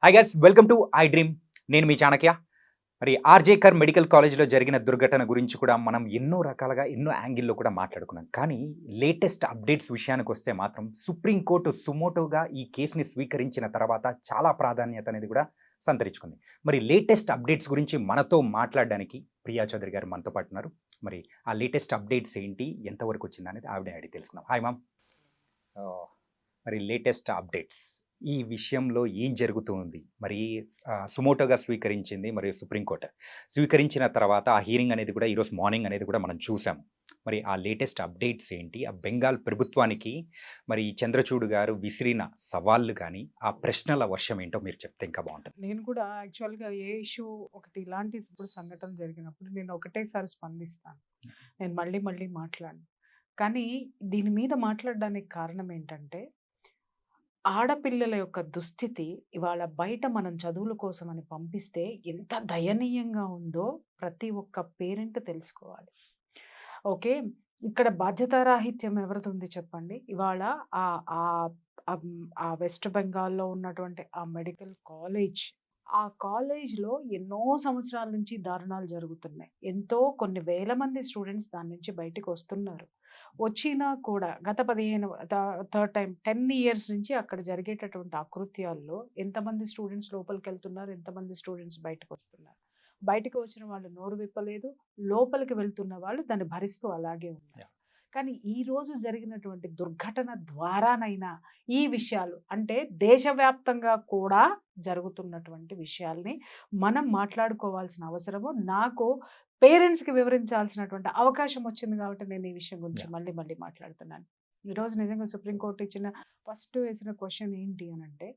Hi guys, welcome to I dream. నేను మీ చాణక్య. మరి RG Kar medical కాలేజ్లో జరిగిన దుర్ఘటన గురించి కూడా మనం ఎన్నో రకాలుగా ఎన్నో యాంగిల్లో కూడా మాట్లాడుకున్నాం. కానీ లేటెస్ట్ అప్డేట్స్ విషయానికి వస్తే మాత్రం సుప్రీంకోర్టు సుమోటోగా ఈ కేసుని స్వీకరించిన తర్వాత చాలా ప్రాధాన్యత అనేది కూడా సంతరించుకుంది. మరి లేటెస్ట్ అప్డేట్స్ గురించి మనతో మాట్లాడడానికి ప్రియా చౌదరి గారు మనతో పాటు ఉన్నారు. మరి ఆ లేటెస్ట్ అప్డేట్స్ ఏంటి, ఎంతవరకు వచ్చింది అనేది ఆవిడ అడిగి తెలుసుకుందాం. Hi ma'am. మరి లేటెస్ట్ అప్డేట్స్ ఈ విషయంలో ఏం జరుగుతుంది? మరి సుమోటోగా స్వీకరించింది మరియు సుప్రీంకోర్టు స్వీకరించిన తర్వాత ఆ హీరింగ్ అనేది కూడా ఈరోజు మార్నింగ్ అనేది కూడా మనం చూసాం. మరి ఆ లేటెస్ట్ అప్డేట్స్ ఏంటి? ఆ బెంగాల్ ప్రభుత్వానికి మరి చంద్రచూడ్ గారు విసిరిన సవాళ్ళు కానీ ఆ ప్రశ్నల వర్షం ఏంటో మీరు చెప్తే ఇంకా బాగుంటుంది. నేను కూడా యాక్చువల్గా ఏ ఇష్యూ ఒకటి ఇలాంటి ఇప్పుడు సంఘటనలు జరిగినప్పుడు నేను ఒకటేసారి స్పందిస్తాను. నేను మళ్ళీ మళ్ళీ మాట్లాడను. కానీ దీని మీద మాట్లాడడానికి కారణం ఏంటంటే, ఆడపిల్లల యొక్క దుస్థితి ఇవాళ బయట మనం చదువుల కోసం అని పంపిస్తే ఎంత దయనీయంగా ఉందో ప్రతి ఒక్క పేరెంట్ తెలుసుకోవాలి. ఓకే, ఇక్కడ బాధ్యతారాహిత్యం ఎవరిది ఉంది చెప్పండి? ఇవాళ ఆ ఆ ఆ వెస్ట్ బెంగాల్లో ఉన్నటువంటి ఆ మెడికల్ కాలేజ్, ఆ కాలేజ్లో ఎన్నో సంవత్సరాల నుంచి దారుణాలు జరుగుతున్నాయి. కొన్ని వేల మంది స్టూడెంట్స్ దాని నుంచి బయటికి వస్తున్నారు. వచ్చినా కూడా గత 15 థర్డ్ టైం 10 ఇయర్స్ నుంచి అక్కడ జరిగేటటువంటి అకృత్యాల్లో ఎంతమంది స్టూడెంట్స్ లోపలికి వెళ్తున్నారు, ఎంతమంది స్టూడెంట్స్ బయటకు వస్తున్నారు. బయటకు వచ్చిన వాళ్ళు నోరు విప్పలేదు, లోపలికి వెళ్తున్న వాళ్ళు దాన్ని భరిస్తూ అలాగే ఉన్నారు. కానీ ఈరోజు జరిగినటువంటి దుర్ఘటన ద్వారానైనా ఈ విషయాలు, అంటే దేశవ్యాప్తంగా కూడా జరుగుతున్నటువంటి విషయాల్ని మనం మాట్లాడుకోవాల్సిన అవసరము నాకు పేరెంట్స్కి వివరించాల్సినటువంటి అవకాశం వచ్చింది కాబట్టి నేను ఈ విషయం గురించి మళ్ళీ మళ్ళీ మాట్లాడుతున్నాను. ఈరోజు నిజంగా సుప్రీంకోర్టు ఇచ్చిన ఫస్ట్ వేసిన క్వశ్చన్ ఏంటి అని అంటే,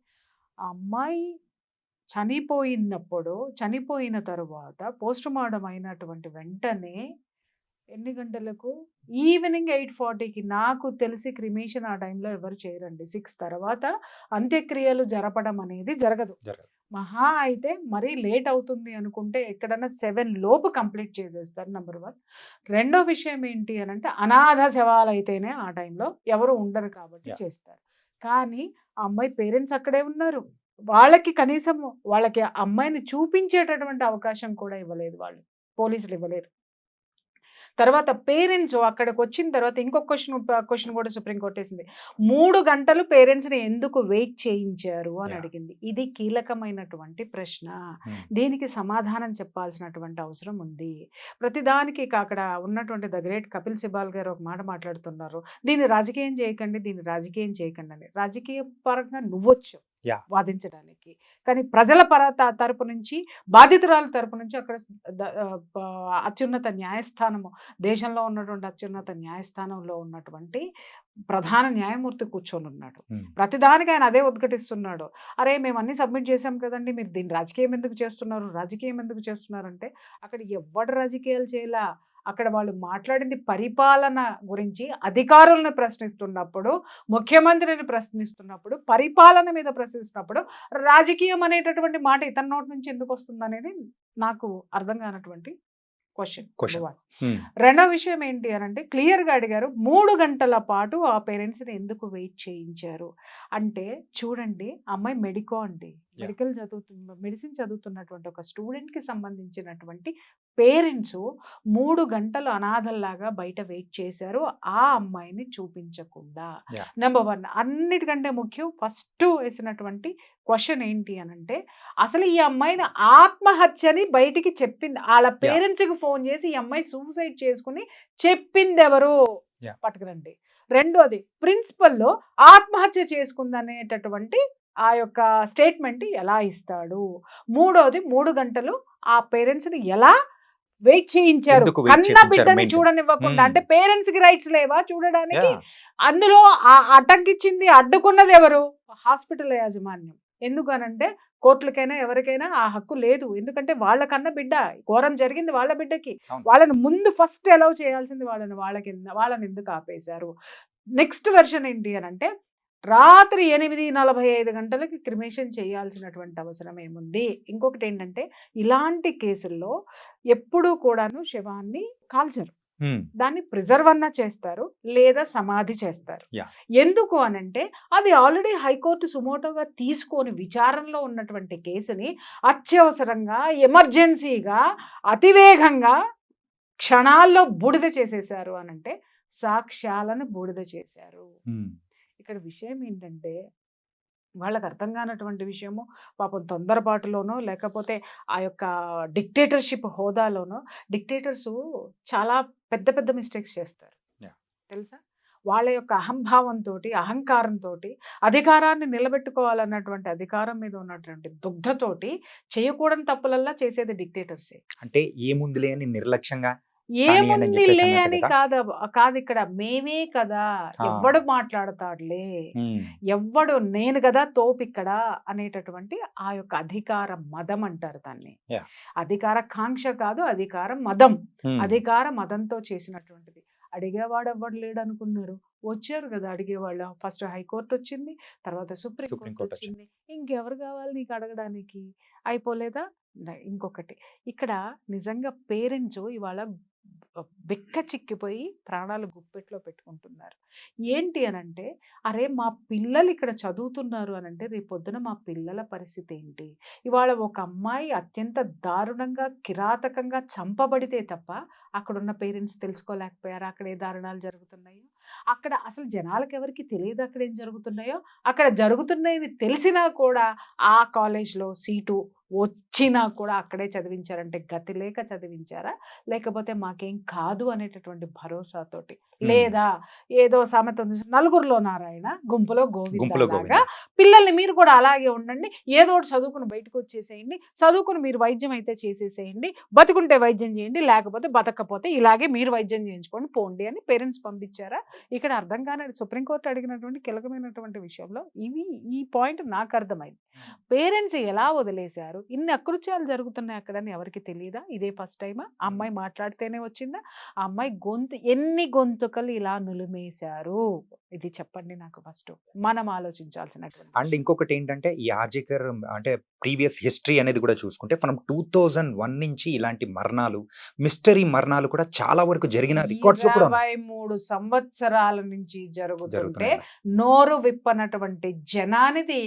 ఆ అమ్మాయి చనిపోయిన తరువాత పోస్ట్ మార్టం అయినటువంటి వెంటనే ఎన్ని గంటలకు? ఈవినింగ్ 8:40కి. నాకు తెలిసి క్రిమేషన్ ఆ టైంలో ఎవరు చేయరండి. 6 తర్వాత అంత్యక్రియలు జరపడం అనేది జరగదు. మహా అయితే మరీ లేట్ అవుతుంది అనుకుంటే ఎక్కడన్నా 7 లోపు కంప్లీట్ చేసేస్తారు. నెంబర్ 1. రెండో విషయం ఏంటి అని అంటే, అనాథ శవాలు అయితేనే ఆ టైంలో ఎవరు ఉండరు కాబట్టి చేస్తారు. కానీ ఆ అమ్మాయి పేరెంట్స్ అక్కడే ఉన్నారు. వాళ్ళకి కనీసం వాళ్ళకి అమ్మాయిని చూపించేటటువంటి అవకాశం కూడా ఇవ్వలేదు వాళ్ళు, పోలీసులు ఇవ్వలేదు. తర్వాత పేరెంట్స్ అక్కడికి వచ్చిన తర్వాత ఇంకొక క్వశ్చన్ కూడా సుప్రీంకోర్టు వేసింది. 3 గంటలు పేరెంట్స్ని ఎందుకు వెయిట్ చేయించారు అని అడిగింది. ఇది కీలకమైనటువంటి ప్రశ్న. దీనికి సమాధానం చెప్పాల్సినటువంటి అవసరం ఉంది. ప్రతిదానికి అక్కడ ఉన్నటువంటి ద గ్రేట్ కపిల్ సిబాల్ గారు ఒక మాట మాట్లాడుతున్నారు, దీన్ని రాజకీయం చేయకండి అని. రాజకీయ పరంగా నువ్వొచ్చు వాదించడానికి, కానీ ప్రజల తరపు నుంచి, బాధితురాల తరపు నుంచి అక్కడ అత్యున్నత న్యాయస్థానము, దేశంలో ఉన్నటువంటి అత్యున్నత న్యాయస్థానంలో ఉన్నటువంటి ప్రధాన న్యాయమూర్తి కూర్చొని ఉన్నాడు. ప్రతిదానికి ఆయన అదే ఉద్ఘటిస్తున్నాడు. అరే, మేము అన్ని సబ్మిట్ చేసాం కదండి, మీరు దీన్ని రాజకీయం ఎందుకు చేస్తున్నారు అంటే, అక్కడ ఎవడు రాజకీయాలు చేయలా. అక్కడ వాళ్ళు మాట్లాడింది పరిపాలన గురించి, అధికారులను ప్రశ్నిస్తున్నప్పుడు, ముఖ్యమంత్రిని ప్రశ్నిస్తున్నప్పుడు, పరిపాలన మీద ప్రశ్నిస్తున్నప్పుడు రాజకీయం అనేటటువంటి మాట ఇతని నోటి నుంచి ఎందుకు వస్తుంది అనేది నాకు అర్థం కానటువంటి క్వశ్చన్. రెండో విషయం ఏంటి అని అంటే, క్లియర్గా అడిగారు 3 గంటల పాటు ఆ పేరెంట్స్ని ఎందుకు వెయిట్ చేయించారు అంటే, చూడండి, అమ్మాయి మెడిసిన్ చదువుతున్నటువంటి ఒక స్టూడెంట్కి సంబంధించినటువంటి పేరెంట్స్ 3 గంటలు అనాథల్లాగా బయట వెయిట్ చేశారు ఆ అమ్మాయిని చూపించకుండా. నెంబర్ 1. అన్నిటికంటే ముఖ్యం, ఫస్ట్ వేసినటువంటి క్వశ్చన్ ఏంటి అని అంటే, అసలు ఈ అమ్మాయిని ఆత్మహత్యని బయటికి చెప్పింది, వాళ్ళ పేరెంట్స్కి ఫోన్ చేసి ఈ అమ్మాయి సూసైడ్ చేసుకుని చెప్పింది ఎవరు పట్టుకురండి. రెండోది, ప్రిన్సిపల్లో ఆత్మహత్య చేసుకుందనేటటువంటి ఆ యొక్క స్టేట్మెంట్ ఎలా ఇస్తాడు. మూడోది, 3 గంటలు ఆ పేరెంట్స్ని ఎలా వెయిట్ చేయించారు, కన్న బిడ్డని చూడనివ్వకుండా. అంటే పేరెంట్స్ కి రైట్స్ లేవా చూడడానికి? అందులో అడ్డంకిచ్చింది, అడ్డుకున్నది ఎవరు? హాస్పిటల్ యాజమాన్యం. ఎందుకనంటే కోర్టులకైనా ఎవరికైనా ఆ హక్కు లేదు. ఎందుకంటే వాళ్ళకన్నా బిడ్డ, ఘోరం జరిగింది వాళ్ళ బిడ్డకి. వాళ్ళని ముందు ఫస్ట్ అలౌ చేయాల్సింది వాళ్ళని ఎందుకు ఆపేశారు? నెక్స్ట్ వెర్షన్ ఏంటి అని అంటే, రాత్రి 8:45 గంటలకి క్రిమేషన్ చేయాల్సినటువంటి అవసరం ఏముంది? ఇంకొకటి ఏంటంటే, ఇలాంటి కేసుల్లో ఎప్పుడూ కూడాను శవాన్ని కాల్చరు. దాన్ని ప్రిజర్వ్ అన్నా చేస్తారు లేదా సమాధి చేస్తారు. Yeah. ఎందుకు అనంటే అది ఆల్రెడీ హైకోర్టు సుమోటోగా తీసుకొని విచారణలో ఉన్నటువంటి కేసుని అత్యవసరంగా ఎమర్జెన్సీగా అతివేగంగా క్షణాల్లో బూడిద చేసేశారు అనంటే సాక్ష్యాలను బూడిద చేశారు. ఇక్కడ విషయం ఏంటంటే వాళ్ళకి అర్థం కానటువంటి విషయము పాపం తొందరపాటులోనో లేకపోతే ఆ యొక్క డిక్టేటర్షిప్ హోదాలోనో డిక్టేటర్స్ చాలా పెద్ద పెద్ద మిస్టేక్స్ చేస్తారు. Yeah. తెలుసా? వాళ్ళ యొక్క అహంభావంతో అహంకారంతో అధికారాన్ని నిలబెట్టుకోవాలన్నటువంటి అధికారం మీద ఉన్నటువంటి దుగ్ధతోటి చేయకూడని తప్పులల్లా చేసేది డిక్టేటర్సే. అంటే ఏముందిలే అని నిర్లక్ష్యంగా కానియ్యండి అని ఏముంది చెప్పేసి లే అన్నట్టు అని కదా. కాదు ఇక్కడ మేమే కదా, ఆ. ఎవ్వడు మాట్లాడతాడులే, ఉమ్, ఎవ్వడు నేను కదా తోపిక్కడ అనేటటువంటి ఆ యొక్క అధికార మదం అంటారు దాన్ని. Yeah. అధికార కాంక్ష కాదు, అధికార మదం. ఉమ్, అధికార మదంతో చేసినటువంటిది. అడిగేవాడు ఎవ్వడు లేడు అనుకున్నారు, వచ్చారు కదా అడిగేవాళ్ళు. ఫస్ట్ హైకోర్టు వచ్చింది, తర్వాత సుప్రీం సుప్రీం కోర్టు కోర్టు వచ్చింది. ఇంకెవరు కావాలి నీకు అడగడానికి? అయిపోలేదా? ఇంకొకటి ఇక్కడ నిజంగా పేరెంట్స్ ఇవాళ బెక్క చిక్కిపోయి ప్రాణాలు గుప్పెట్లో పెట్టుకుంటున్నారు. ఏంటి అనంటే అరే మా పిల్లలు ఇక్కడ చదువుతున్నారు అనంటే రేపొద్దున మా పిల్లల పరిస్థితి ఏంటి? ఇవాళ ఒక అమ్మాయి అత్యంత దారుణంగా కిరాతకంగా చంపబడితే తప్ప అక్కడున్న పేరెంట్స్ తెలుసుకోలేకపోయారు అక్కడ ఏ దారుణాలు జరుగుతున్నాయో. అక్కడ అసలు జనాలకు ఎవరికి తెలియదు అక్కడ ఏం జరుగుతున్నాయో. అక్కడ జరుగుతున్నాయని తెలిసినా కూడా ఆ కాలేజ్లో సీటు వచ్చినా కూడా అక్కడే చదివించారంటే గతి లేక చదివించారా, లేకపోతే మాకేం కాదు అనేటటువంటి భరోసాతోటి, లేదా ఏదో సామెత ఉంది, నలుగురిలో నారాయణ గుంపులో గుంపులో గోవింద గోవింద. పిల్లల్ని మీరు కూడా అలాగే ఉండండి, ఏదో ఒకటి చదువుకుని బయటకు వచ్చేసేయండి, చదువుకుని మీరు వైద్యం అయితే చేసేసేయండి, బతుకుంటే వైద్యం చేయండి, లేకపోతే బతకపోతే ఇలాగే మీరు వైద్యం చేయించుకోండి పోండి అని పేరెంట్స్ పంపించారా? ఇక్కడ అర్థం కాని సుప్రీంకోర్టు అడిగినటువంటి కీలకమైనటువంటి విషయంలో ఈ పాయింట్ నాకు అర్థమైంది. పేరెంట్స్ ఎలా వదిలేశారు? ఇన్ని అకృత్యాలు జరుగుతున్నాయి అక్కడని ఎవరికి తెలియదా? ఇదే ఫస్ట్ టైమా? ఆ అమ్మాయి మాట్లాడితేనే వచ్చిందా? ఆ అమ్మాయి ఎన్ని గొంతుకలు ఇలా నులిమేశారు? ఇది చెప్పండి నాకు ఫస్ట్. మనం ఆలోచించాల్సినటువంటి అండ్ విషయం. ఇంకొకటి ఏంటంటే ఈ ఆర్జికర్ అంటే ప్రీవియస్ హిస్టరీ అనేది కూడా చూసుకుంటే మనం 2001 నుంచి ఇలాంటి మరణాలు, మిస్టరీ మరణాలు కూడా చాలా వరకు జరిగిన రికార్డ్స్ కూడా ఉన్నాయి. 23 సంవత్సరాల నుంచి జరుగుతుంటే జరుగుతున్నాయి. నోరు విప్పనటువంటి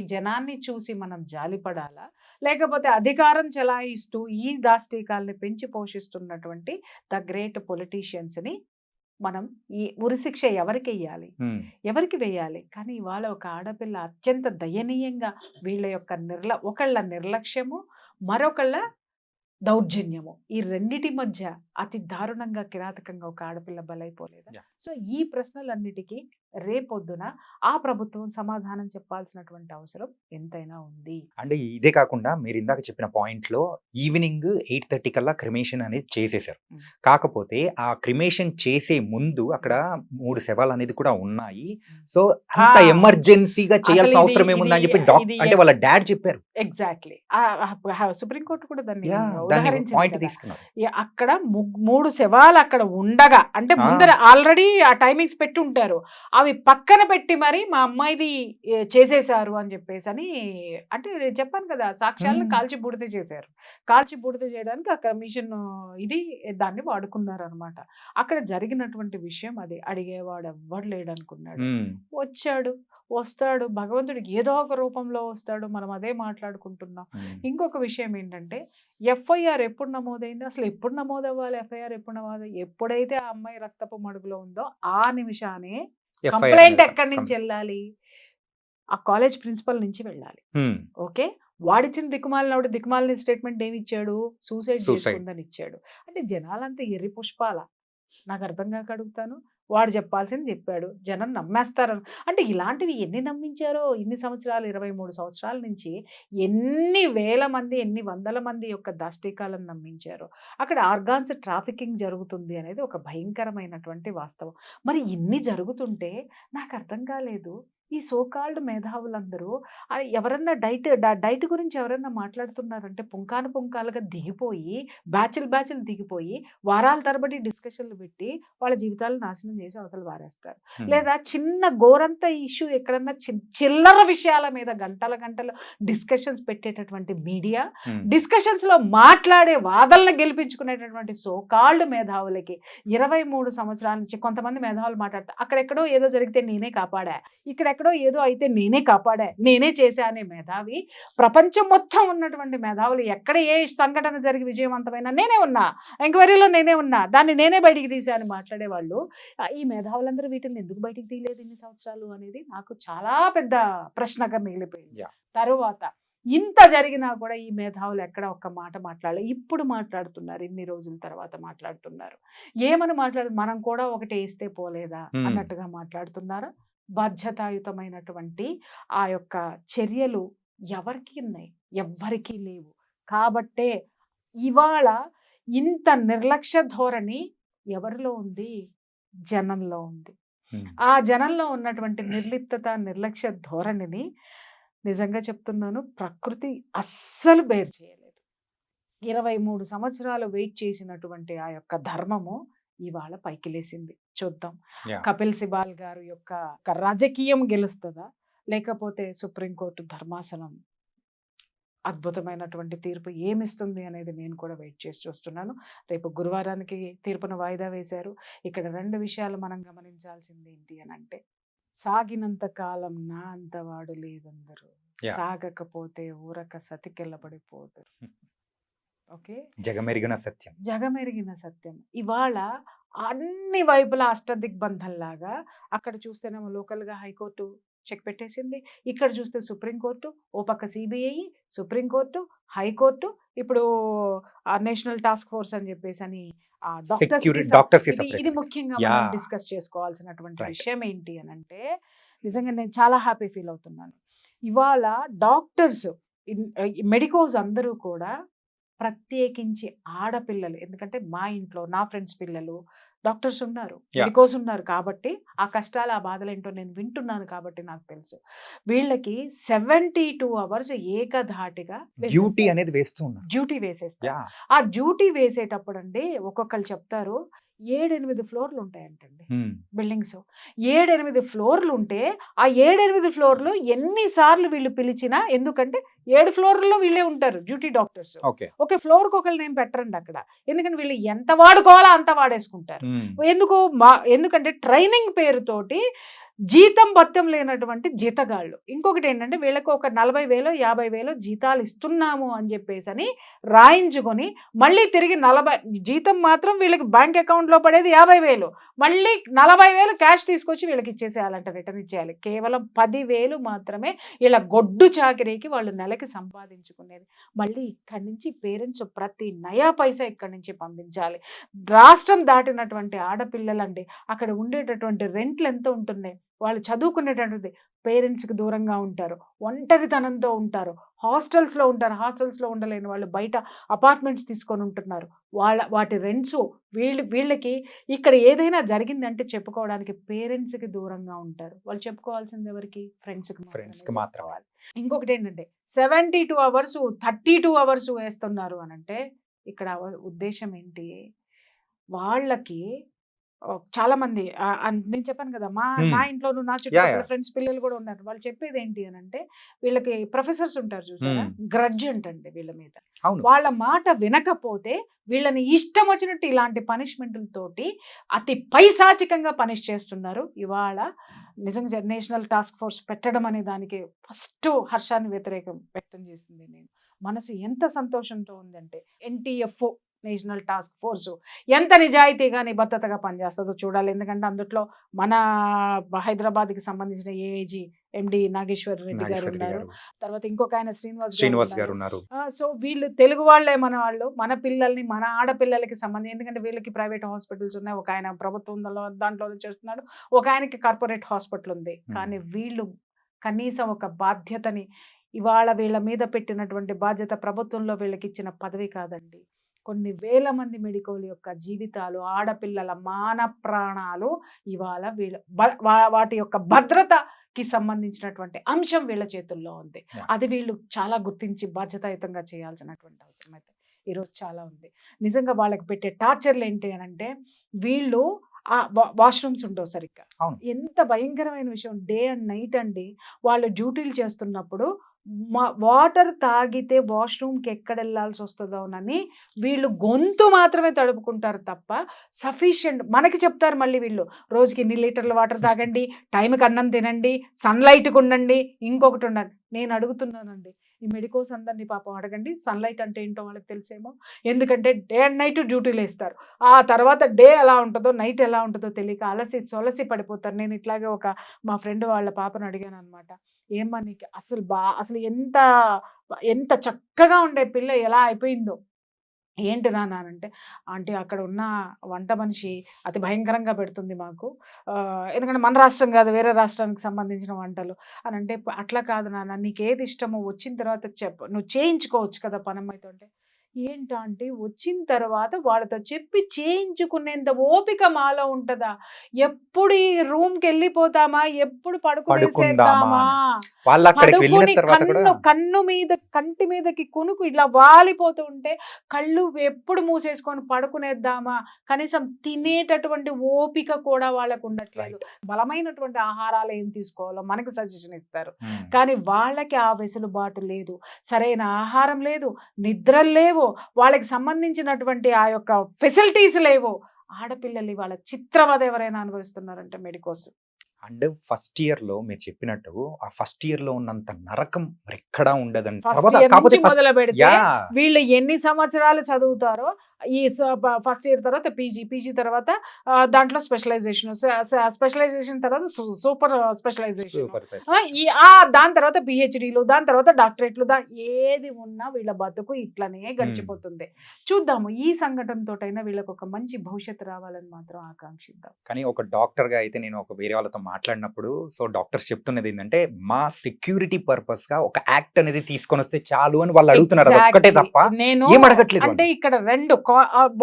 జనాన్ని చూసి మనం జాలిపడాలా, లేకపోతే అధికారం చెలాయిస్తూ ఈ దాష్టీకాల్ని పెంచి పోషిస్తున్నటువంటి ద గ్రేట్ పొలిటీషియన్స్ని మనం ఈ ఉరిశిక్ష ఎవరికి వేయాలి, ఎవరికి వేయాలి? కానీ ఇవాళ ఒక ఆడపిల్ల అత్యంత దయనీయంగా వీళ్ళ యొక్క ఒకళ్ళ నిర్లక్ష్యము, మరొకళ్ళ దౌర్జన్యము, ఈ రెండిటి మధ్య అతి దారుణంగా కిరాతకంగా ఒక ఆడపిల్ల బలైపోలేదా? Yeah. సో ఈ ప్రశ్నలన్నిటికీ రేపొద్దున ఆ ప్రభుత్వం సమాధానం చెప్పాల్సినటువంటి అవసరం ఎంతైనా ఉంది. అండ్ ఇదే కాకుండా మీరు ఇందాక చెప్పిన పాయింట్ లో ఈవినింగ్ 8:30 కల్లా క్రిమేషన్ అనేది చేసేసారు. కాకపోతే ఆ క్రిమేషన్ చేసే ముందు అక్కడ 3 శవాలు అనేది కూడా ఉన్నాయి. సో అంత ఆ. ఎమర్జెన్సీగా చేయాల్సిన అసలు అవసరం ఏముంది అని చెప్పి ఇది అంటే వాళ్ళ డాడ్ చెప్పారు. ఎగ్జాక్ట్లీ సుప్రీంకోర్టు కూడా దాన్ని దాన్ని ఉదహరించింది పాయింట్ కదా. తీసుకున్నారు. అక్కడ 3 శవాలు అక్కడ ఉండగా, అంటే ముందర ఆల్రెడీ ఆ టైమింగ్స్ పెట్టి ఉంటారు, అవి పక్కన పెట్టి మరి మా అమ్మాయిది చేసేశారు అని చెప్పేసి అని, అంటే నేను చెప్పాను కదా సాక్ష్యాలను కాల్చి బూడిద చేశారు. కాల్చి బూడిద చేయడానికి ఆ కమిషన్ దాన్ని వాడుకున్నారు అనమాట. అక్కడ జరిగినటువంటి విషయం అది. అడిగేవాడు ఎవ్వడు లేడు అనుకున్నాడు, వస్తాడు భగవంతుడికి ఏదో ఒక రూపంలో వస్తాడు. మనం అదే మాట్లాడుకుంటున్నాం. ఇంకొక విషయం ఏంటంటే ఎఫ్ఐఆర్ ఎప్పుడు నమోదైంది, అసలు ఎప్పుడు నమోదవ్వాలి, ఎఫ్ఐఆర్ ఎప్పుడు నమోదు, ఎప్పుడైతే ఆ అమ్మాయి రక్తపు మడుగులో ఉందో ఆ నిమిషానే కంప్లైంట్ ఎక్కడి నుంచి వెళ్ళాలి? ఆ కాలేజ్ ప్రిన్సిపల్ నుంచి వెళ్ళాలి. ఓకే, వాడిచ్చిన దిక్కుమాలిన స్టేట్మెంట్ ఏమి ఇచ్చాడు? సూసైడ్ చేసుకుందని ఇచ్చాడు. అంటే జనాలంతా ఎర్రి పుష్పాల, నాకు అర్థం కాక అడుగుతాను. వాడు చెప్పాల్సింది చెప్పాడు, జనం నమ్మేస్తారు. అంటే ఇలాంటివి ఎన్ని నమ్మించారో ఇన్ని సంవత్సరాలు, 23 సంవత్సరాల నుంచి ఎన్ని వేల మంది, ఎన్ని వందల మంది యొక్క దాష్టీకాలను నమ్మించారో. అక్కడ ఆర్గాన్స్ ట్రాఫికింగ్ జరుగుతుంది అనేది ఒక భయంకరమైనటువంటి వాస్తవం. మరి ఇన్ని జరుగుతుంటే నాకు అర్థం కాలేదు, ఈ సోకాల్డ్ మేధావులందరూ ఎవరన్నా డైట్ గురించి ఎవరన్నా మాట్లాడుతున్నారంటే పుంకాలుగా దిగిపోయి బ్యాచ్లు దిగిపోయి వారాల తరబడి డిస్కషన్లు పెట్టి వాళ్ళ జీవితాలు నాశనం చేసి అవతల వారేస్తారు. లేదా చిన్న గోరంత ఇష్యూ ఎక్కడన్నా చిల్లర విషయాల మీద గంటలు డిస్కషన్స్ పెట్టేటటువంటి మీడియా, డిస్కషన్స్ లో మాట్లాడే వాదనలు గెలిపించుకునేటటువంటి సోకాల్డ్ మేధావులకి 23 సంవత్సరాల నుంచి కొంతమంది మేధావులు మాట్లాడతారు, అక్కడెక్కడో ఏదో జరిగితే నేనే కాపాడా, ఇక్కడెక్కడో ఏదో అయితే నేనే కాపాడా, నేనే చేశా అనే మేధావి, ప్రపంచం మొత్తం ఉన్నటువంటి మేధావులు ఎక్కడ ఏ సంఘటన జరిగి విజయవంతమైనా నేనే ఉన్నా, ఎంక్వైరీలో నేనే ఉన్నా, దాన్ని నేనే బయటికి తీసా అని మాట్లాడేవాళ్ళు. ఈ మేధావులందరూ వీటిని ఎందుకు బయటికి తీయలేదు ఇన్ని సంవత్సరాలు అనేది నాకు చాలా పెద్ద ప్రశ్నగా మిగిలిపోయింది. తరువాత ఇంత జరిగినా కూడా ఈ మేధావులు ఎక్కడ ఒక్క మాట మాట్లాడలేదు. ఇప్పుడు మాట్లాడుతున్నారు, ఇన్ని రోజుల తర్వాత మాట్లాడుతున్నారు. ఏమని మనం కూడా ఒకటి వేస్తే పోలేదా అన్నట్టుగా మాట్లాడుతున్నారు. బాధ్యతాయుతమైనటువంటి ఆ యొక్క చర్యలు ఎవరికి ఉన్నాయి? ఎవ్వరికీ లేవు. కాబట్టే ఇవాళ ఇంత నిర్లక్ష్య ధోరణి ఎవరిలో ఉంది? జనంలో ఉంది. ఆ జనంలో ఉన్నటువంటి నిర్లిప్తత, నిర్లక్ష్య ధోరణిని నిజంగా చెప్తున్నాను, ప్రకృతి అస్సలు బేర్ చేయలేదు. 23 సంవత్సరాలు వెయిట్ చేసినటువంటి ఆ యొక్క ధర్మము ఇవాళ పైకి లేసింది. చూద్దాం కపిల్ సిబాల్ గారు యొక్క రాజకీయం గెలుస్తుందా, లేకపోతే సుప్రీంకోర్టు ధర్మాసనం అద్భుతమైనటువంటి తీర్పు ఏమిస్తుంది అనేది నేను కూడా వెయిట్ చేసి చూస్తున్నాను. రేపు గురువారానికి తీర్పును వాయిదా వేశారు. ఇక్కడ 2 విషయాలు మనం గమనించాల్సింది ఏంటి అని అంటే, సాగినంత కాలం నా అంతవాడు లేదందరూ, సాగకపోతే ఊరక సతికెళ్ళబడిపోతారు. ఓకే, జగమెరిగిన సత్యం. ఇవాళ అన్ని వైపులా అష్టదిగ్బంధంలాగా, అక్కడ చూస్తేనేమో లోకల్గా హైకోర్టు చెక్ పెట్టేసింది, ఇక్కడ చూస్తే సుప్రీంకోర్టు, ఓ పక్క సిబిఐ, సుప్రీంకోర్టు, హైకోర్టు, ఇప్పుడు నేషనల్ టాస్క్ ఫోర్స్ అని చెప్పేసి అని ఇది ముఖ్యంగా మనం డిస్కస్ చేసుకోవాల్సినటువంటి విషయం ఏంటి అని అంటే, నిజంగా నేను చాలా హ్యాపీ ఫీల్ అవుతున్నాను. ఇవాళ డాక్టర్స్, మెడికోస్ అందరూ కూడా, ప్రత్యేకించి ఆడపిల్లలు, ఎందుకంటే మా ఇంట్లో నా ఫ్రెండ్స్ పిల్లలు డాక్టర్స్ ఉన్నారు, మెడికోస్ ఉన్నారు, కాబట్టి ఆ కష్టాలు, ఆ బాధలు ఏంటో నేను వింటున్నాను కాబట్టి నాకు తెలుసు. వీళ్ళకి 72 అవర్స్ ఏకధాటిగా డ్యూటీ వేసేస్తారు. ఆ డ్యూటీ వేసేటప్పుడు అండి ఒక్కొక్కరు చెప్తారు 7-8 ఫ్లోర్లు ఉంటాయంటండి బిల్డింగ్స్. 7-8 ఫ్లోర్లు ఉంటే ఆ 7-8 ఫ్లోర్లు ఎన్నిసార్లు వీళ్ళు పిలిచినా, ఎందుకంటే 7 ఫ్లోర్లలో వీళ్ళే ఉంటారు డ్యూటీ డాక్టర్స్. ఒక ఫ్లోర్కి ఒకళ్ళు నేను పెట్టరండి అక్కడ, ఎందుకంటే వీళ్ళు ఎంత వాడుకోవాలో అంత వాడేసుకుంటారు. ఎందుకంటే ట్రైనింగ్ పేరుతోటి జీతం భత్యం లేనటువంటి జీతగాళ్ళు. ఇంకొకటి ఏంటంటే, వీళ్ళకి ఒక 40,000 50,000 జీతాలు ఇస్తున్నాము అని చెప్పేసి అని రాయించుకొని మళ్ళీ తిరిగి 40 జీతం మాత్రం వీళ్ళకి బ్యాంక్ అకౌంట్లో పడేది 50,000, మళ్ళీ 40,000 క్యాష్ తీసుకొచ్చి వీళ్ళకి ఇచ్చేసేయాలంట, రిటర్న్ ఇచ్చేయాలి. కేవలం 10,000 మాత్రమే ఇలా గొడ్డు చాకరీకి వాళ్ళు నెలకి సంపాదించుకునేది. మళ్ళీ ఇక్కడి నుంచి పేరెంట్స్ ప్రతి నయా పైసా ఇక్కడి నుంచి పంపించాలి. రాష్ట్రం దాటినటువంటి ఆడపిల్లలండి, అక్కడ ఉండేటటువంటి రెంట్లు ఎంత ఉంటున్నాయి, వాళ్ళు చదువుకునేటటువంటి పేరెంట్స్కి దూరంగా ఉంటారు, ఒంటరితనంతో ఉంటారు, హాస్టల్స్లో ఉంటారు, హాస్టల్స్లో ఉండలేని వాళ్ళు బయట అపార్ట్మెంట్స్ తీసుకొని ఉంటున్నారు. వాటి రెంట్స్ వీళ్ళకి ఇక్కడ ఏదైనా జరిగిందంటే చెప్పుకోవడానికి పేరెంట్స్కి దూరంగా ఉంటారు. వాళ్ళు చెప్పుకోవాల్సింది ఎవరికి? ఫ్రెండ్స్కి మాత్రమే. ఇంకొకటి ఏంటంటే 72 అవర్స్ 32 అవర్స్ వేస్తున్నారు అని అంటే, ఇక్కడ ఉద్దేశం ఏంటి? వాళ్ళకి చాలా మంది నేను చెప్పాను కదా, నా ఇంట్లోనూ నా చుట్టుపక్కల ఫ్రెండ్స్ పిల్లలు కూడా ఉన్నారు. వాళ్ళు చెప్పేది ఏంటి అని అంటే, వీళ్ళకి ప్రొఫెసర్స్ ఉంటారు చూసారా, గ్రడ్జ్ అంటండి వీళ్ళ మీద. వాళ్ళ మాట వినకపోతే వీళ్ళని ఇష్టం వచ్చినట్టు ఇలాంటి పనిష్మెంట్లతోటి అతి పైశాచికంగా పనిష్ చేస్తున్నారు. ఇవాళ నిజంగా నేషనల్ టాస్క్ ఫోర్స్ పెట్టడం అనే దానికి ఫస్ట్ హర్షాన్ని వ్యక్తం చేసింది నేను. మనసు ఎంత సంతోషంతో ఉందంటే, NTF నేషనల్ టాస్క్ ఫోర్స్ ఎంత నిజాయితీగా నిబద్ధతగా పనిచేస్తుందో చూడాలి. ఎందుకంటే అందులో మన హైదరాబాద్కి సంబంధించిన ఏఐజీ MD నాగేశ్వర్ రెడ్డి గారు ఉన్నారు, తర్వాత ఇంకొక ఆయన శ్రీనివాస్ గారు ఉన్నారు. సో వీళ్ళు తెలుగు వాళ్ళే, మన పిల్లల్ని, మన ఆడపిల్లలకి సంబంధించి, ఎందుకంటే వీళ్ళకి ప్రైవేట్ హాస్పిటల్స్ ఉన్నాయి, ఒక ఆయన ప్రభుత్వం దాంట్లో చేస్తున్నాడు, ఒక ఆయనకి కార్పొరేట్ హాస్పిటల్ ఉంది. కానీ వీళ్ళు కనీసం ఒక బాధ్యతని, ఇవాళ వీళ్ళ మీద పెట్టినటువంటి బాధ్యత ప్రభుత్వంలో వీళ్ళకి ఇచ్చిన పదవి కాదండి, కొన్ని వేల మంది మెడికోల యొక్క జీవితాలు, ఆడపిల్లల మాన ప్రాణాలు ఇవాళ వాటి యొక్క భద్రత కి సంబంధించినటువంటి అంశం వీళ్ళ చేతుల్లో ఉంది. Yeah. అది వీళ్ళు చాలా గుర్తించి బాధ్యతాయుతంగా చేయాల్సినటువంటి అవసరం అయితే ఈరోజు చాలా ఉంది. నిజంగా వాళ్ళకి పెట్టే టార్చర్లు ఏంటి అని అంటే, వీళ్ళు వాష్రూమ్స్ ఉండవు సరిగ్గా. అవును. ఎంత భయంకరమైన విషయం, డే అండ్ నైట్ అండి. వాళ్ళు డ్యూటీలు చేస్తున్నప్పుడు వాటర్ తాగితే వాష్రూమ్కి ఎక్కడ వెళ్ళాల్సి వస్తుందోనని వీళ్ళు గొంతు మాత్రమే తడుపుకుంటారు తప్ప సఫిషియంట్ మనకి చెప్తారు మళ్ళీ వీళ్ళు రోజుకి ఇన్ని లీటర్ల వాటర్ తాగండి, టైంకి అన్నం తినండి, సన్లైట్కి ఉండండి, ఇంకొకటి ఉండండి. నేను అడుగుతున్నానండి, ఈ మెడికోస్ అందరినీ పాపం అడగండి, సన్లైట్ అంటే ఏంటో వాళ్ళకి తెలిసేమో. ఎందుకంటే డే అండ్ నైట్ డ్యూటీలు వేస్తారు. ఆ తర్వాత డే ఎలా ఉంటుందో నైట్ ఎలా ఉంటుందో తెలియక అలసి సొలసి పడిపోతారు. నేను ఇట్లాగే మా ఫ్రెండ్ వాళ్ళ పాపను అడిగాను అనమాట, ఏమ్మా నీకు అసలు ఎంత చక్కగా ఉండే పిల్ల ఎలా అయిపోయిందో ఏంటి నాన్న అంటే, ఆంటీ అక్కడ ఉన్న వంట మనిషి అతి భయంకరంగా పెడుతుంది మాకు, ఎందుకంటే మన రాష్ట్రం కాదు వేరే రాష్ట్రానికి సంబంధించిన వంటలు అని అంటే, అట్లా కాదు నాన్న, నీకు ఏది ఇష్టమో వచ్చిన తర్వాత చెప్పు, నువ్వు చేయించుకోవచ్చు కదా పనమ్మాయితో అంటే, ఏంటంటే వచ్చిన తర్వాత వాళ్ళతో చెప్పి చేయించుకునేంత ఓపిక మాలో ఉంటుందా? ఎప్పుడు ఈ రూమ్కి వెళ్ళిపోతామా, ఎప్పుడు పడుకునేసేద్దామా, వాళ్ళు అక్కడికి వెళ్ళిన పడుకుని తర్వాత కూడా కన్ను మీద కంటి మీదకి కునుకు ఇలా వాలిపోతూ ఉంటే కళ్ళు ఎప్పుడు మూసేసుకొని పడుకునేద్దామా, కనీసం తినేటటువంటి ఓపిక కూడా వాళ్ళకు ఉండట్లేదు. బలమైనటువంటి ఆహారాలు ఏం తీసుకోవాలో మనకి సజెషన్ ఇస్తారు, కానీ వాళ్ళకి ఆ వెసులుబాటు లేదు, సరైన ఆహారం లేదు, నిద్రలు లేవు, వాళ్ళకి సంబంధించినటువంటి ఆ యొక్క ఫెసిలిటీస్ లేవు. ఆడపిల్లలు వాళ్ళ చిత్రవద ఎవరైనా అనుభవిస్తున్నారంటే మెడికోస్. అండ్ ఫస్ట్ ఇయర్ లో మీరు చెప్పినట్టు ఆ ఫస్ట్ ఇయర్ లో ఉన్నంత నరకం మరి ఎక్కడా ఉండదండి. ఫస్ట్ ఇయర్ నుంచి మొదలు పెడితే వీళ్ళు ఎన్ని సంవత్సరాలు చదువుతారో, ఈ ఫస్ట్ ఇయర్ తర్వాత పీజీ తర్వాత దాంట్లో స్పెషలైజేషన్ తర్వాత సూపర్ స్పెషలైజేషన్, దాని తర్వాత పిహెచ్డీలు, దాని తర్వాత డాక్టరేట్లు, ఏది ఉన్నా వీళ్ళ బతుకు ఇట్లనే గడిచిపోతుంది. చూద్దాము ఈ సంఘటనతోటైనా వీళ్ళకి ఒక మంచి భవిష్యత్తు రావాలని మాత్రం ఆకాంక్షిద్దాం. కానీ ఒక డాక్టర్ గా అయితే నేను ఒక వేరే వాళ్ళతో మాట్లాడినప్పుడు సో డాక్టర్స్ చెప్తున్నది ఏంటంటే, మా సెక్యూరిటీ పర్పస్ గా ఒక యాక్ట్ అనేది తీసుకొని వస్తే చాలు అని వాళ్ళు అడుగుతున్నారు. ఒక్కటే తప్ప నేను ఏం అడగట్లేదు. అంటే ఇక్కడ రెండు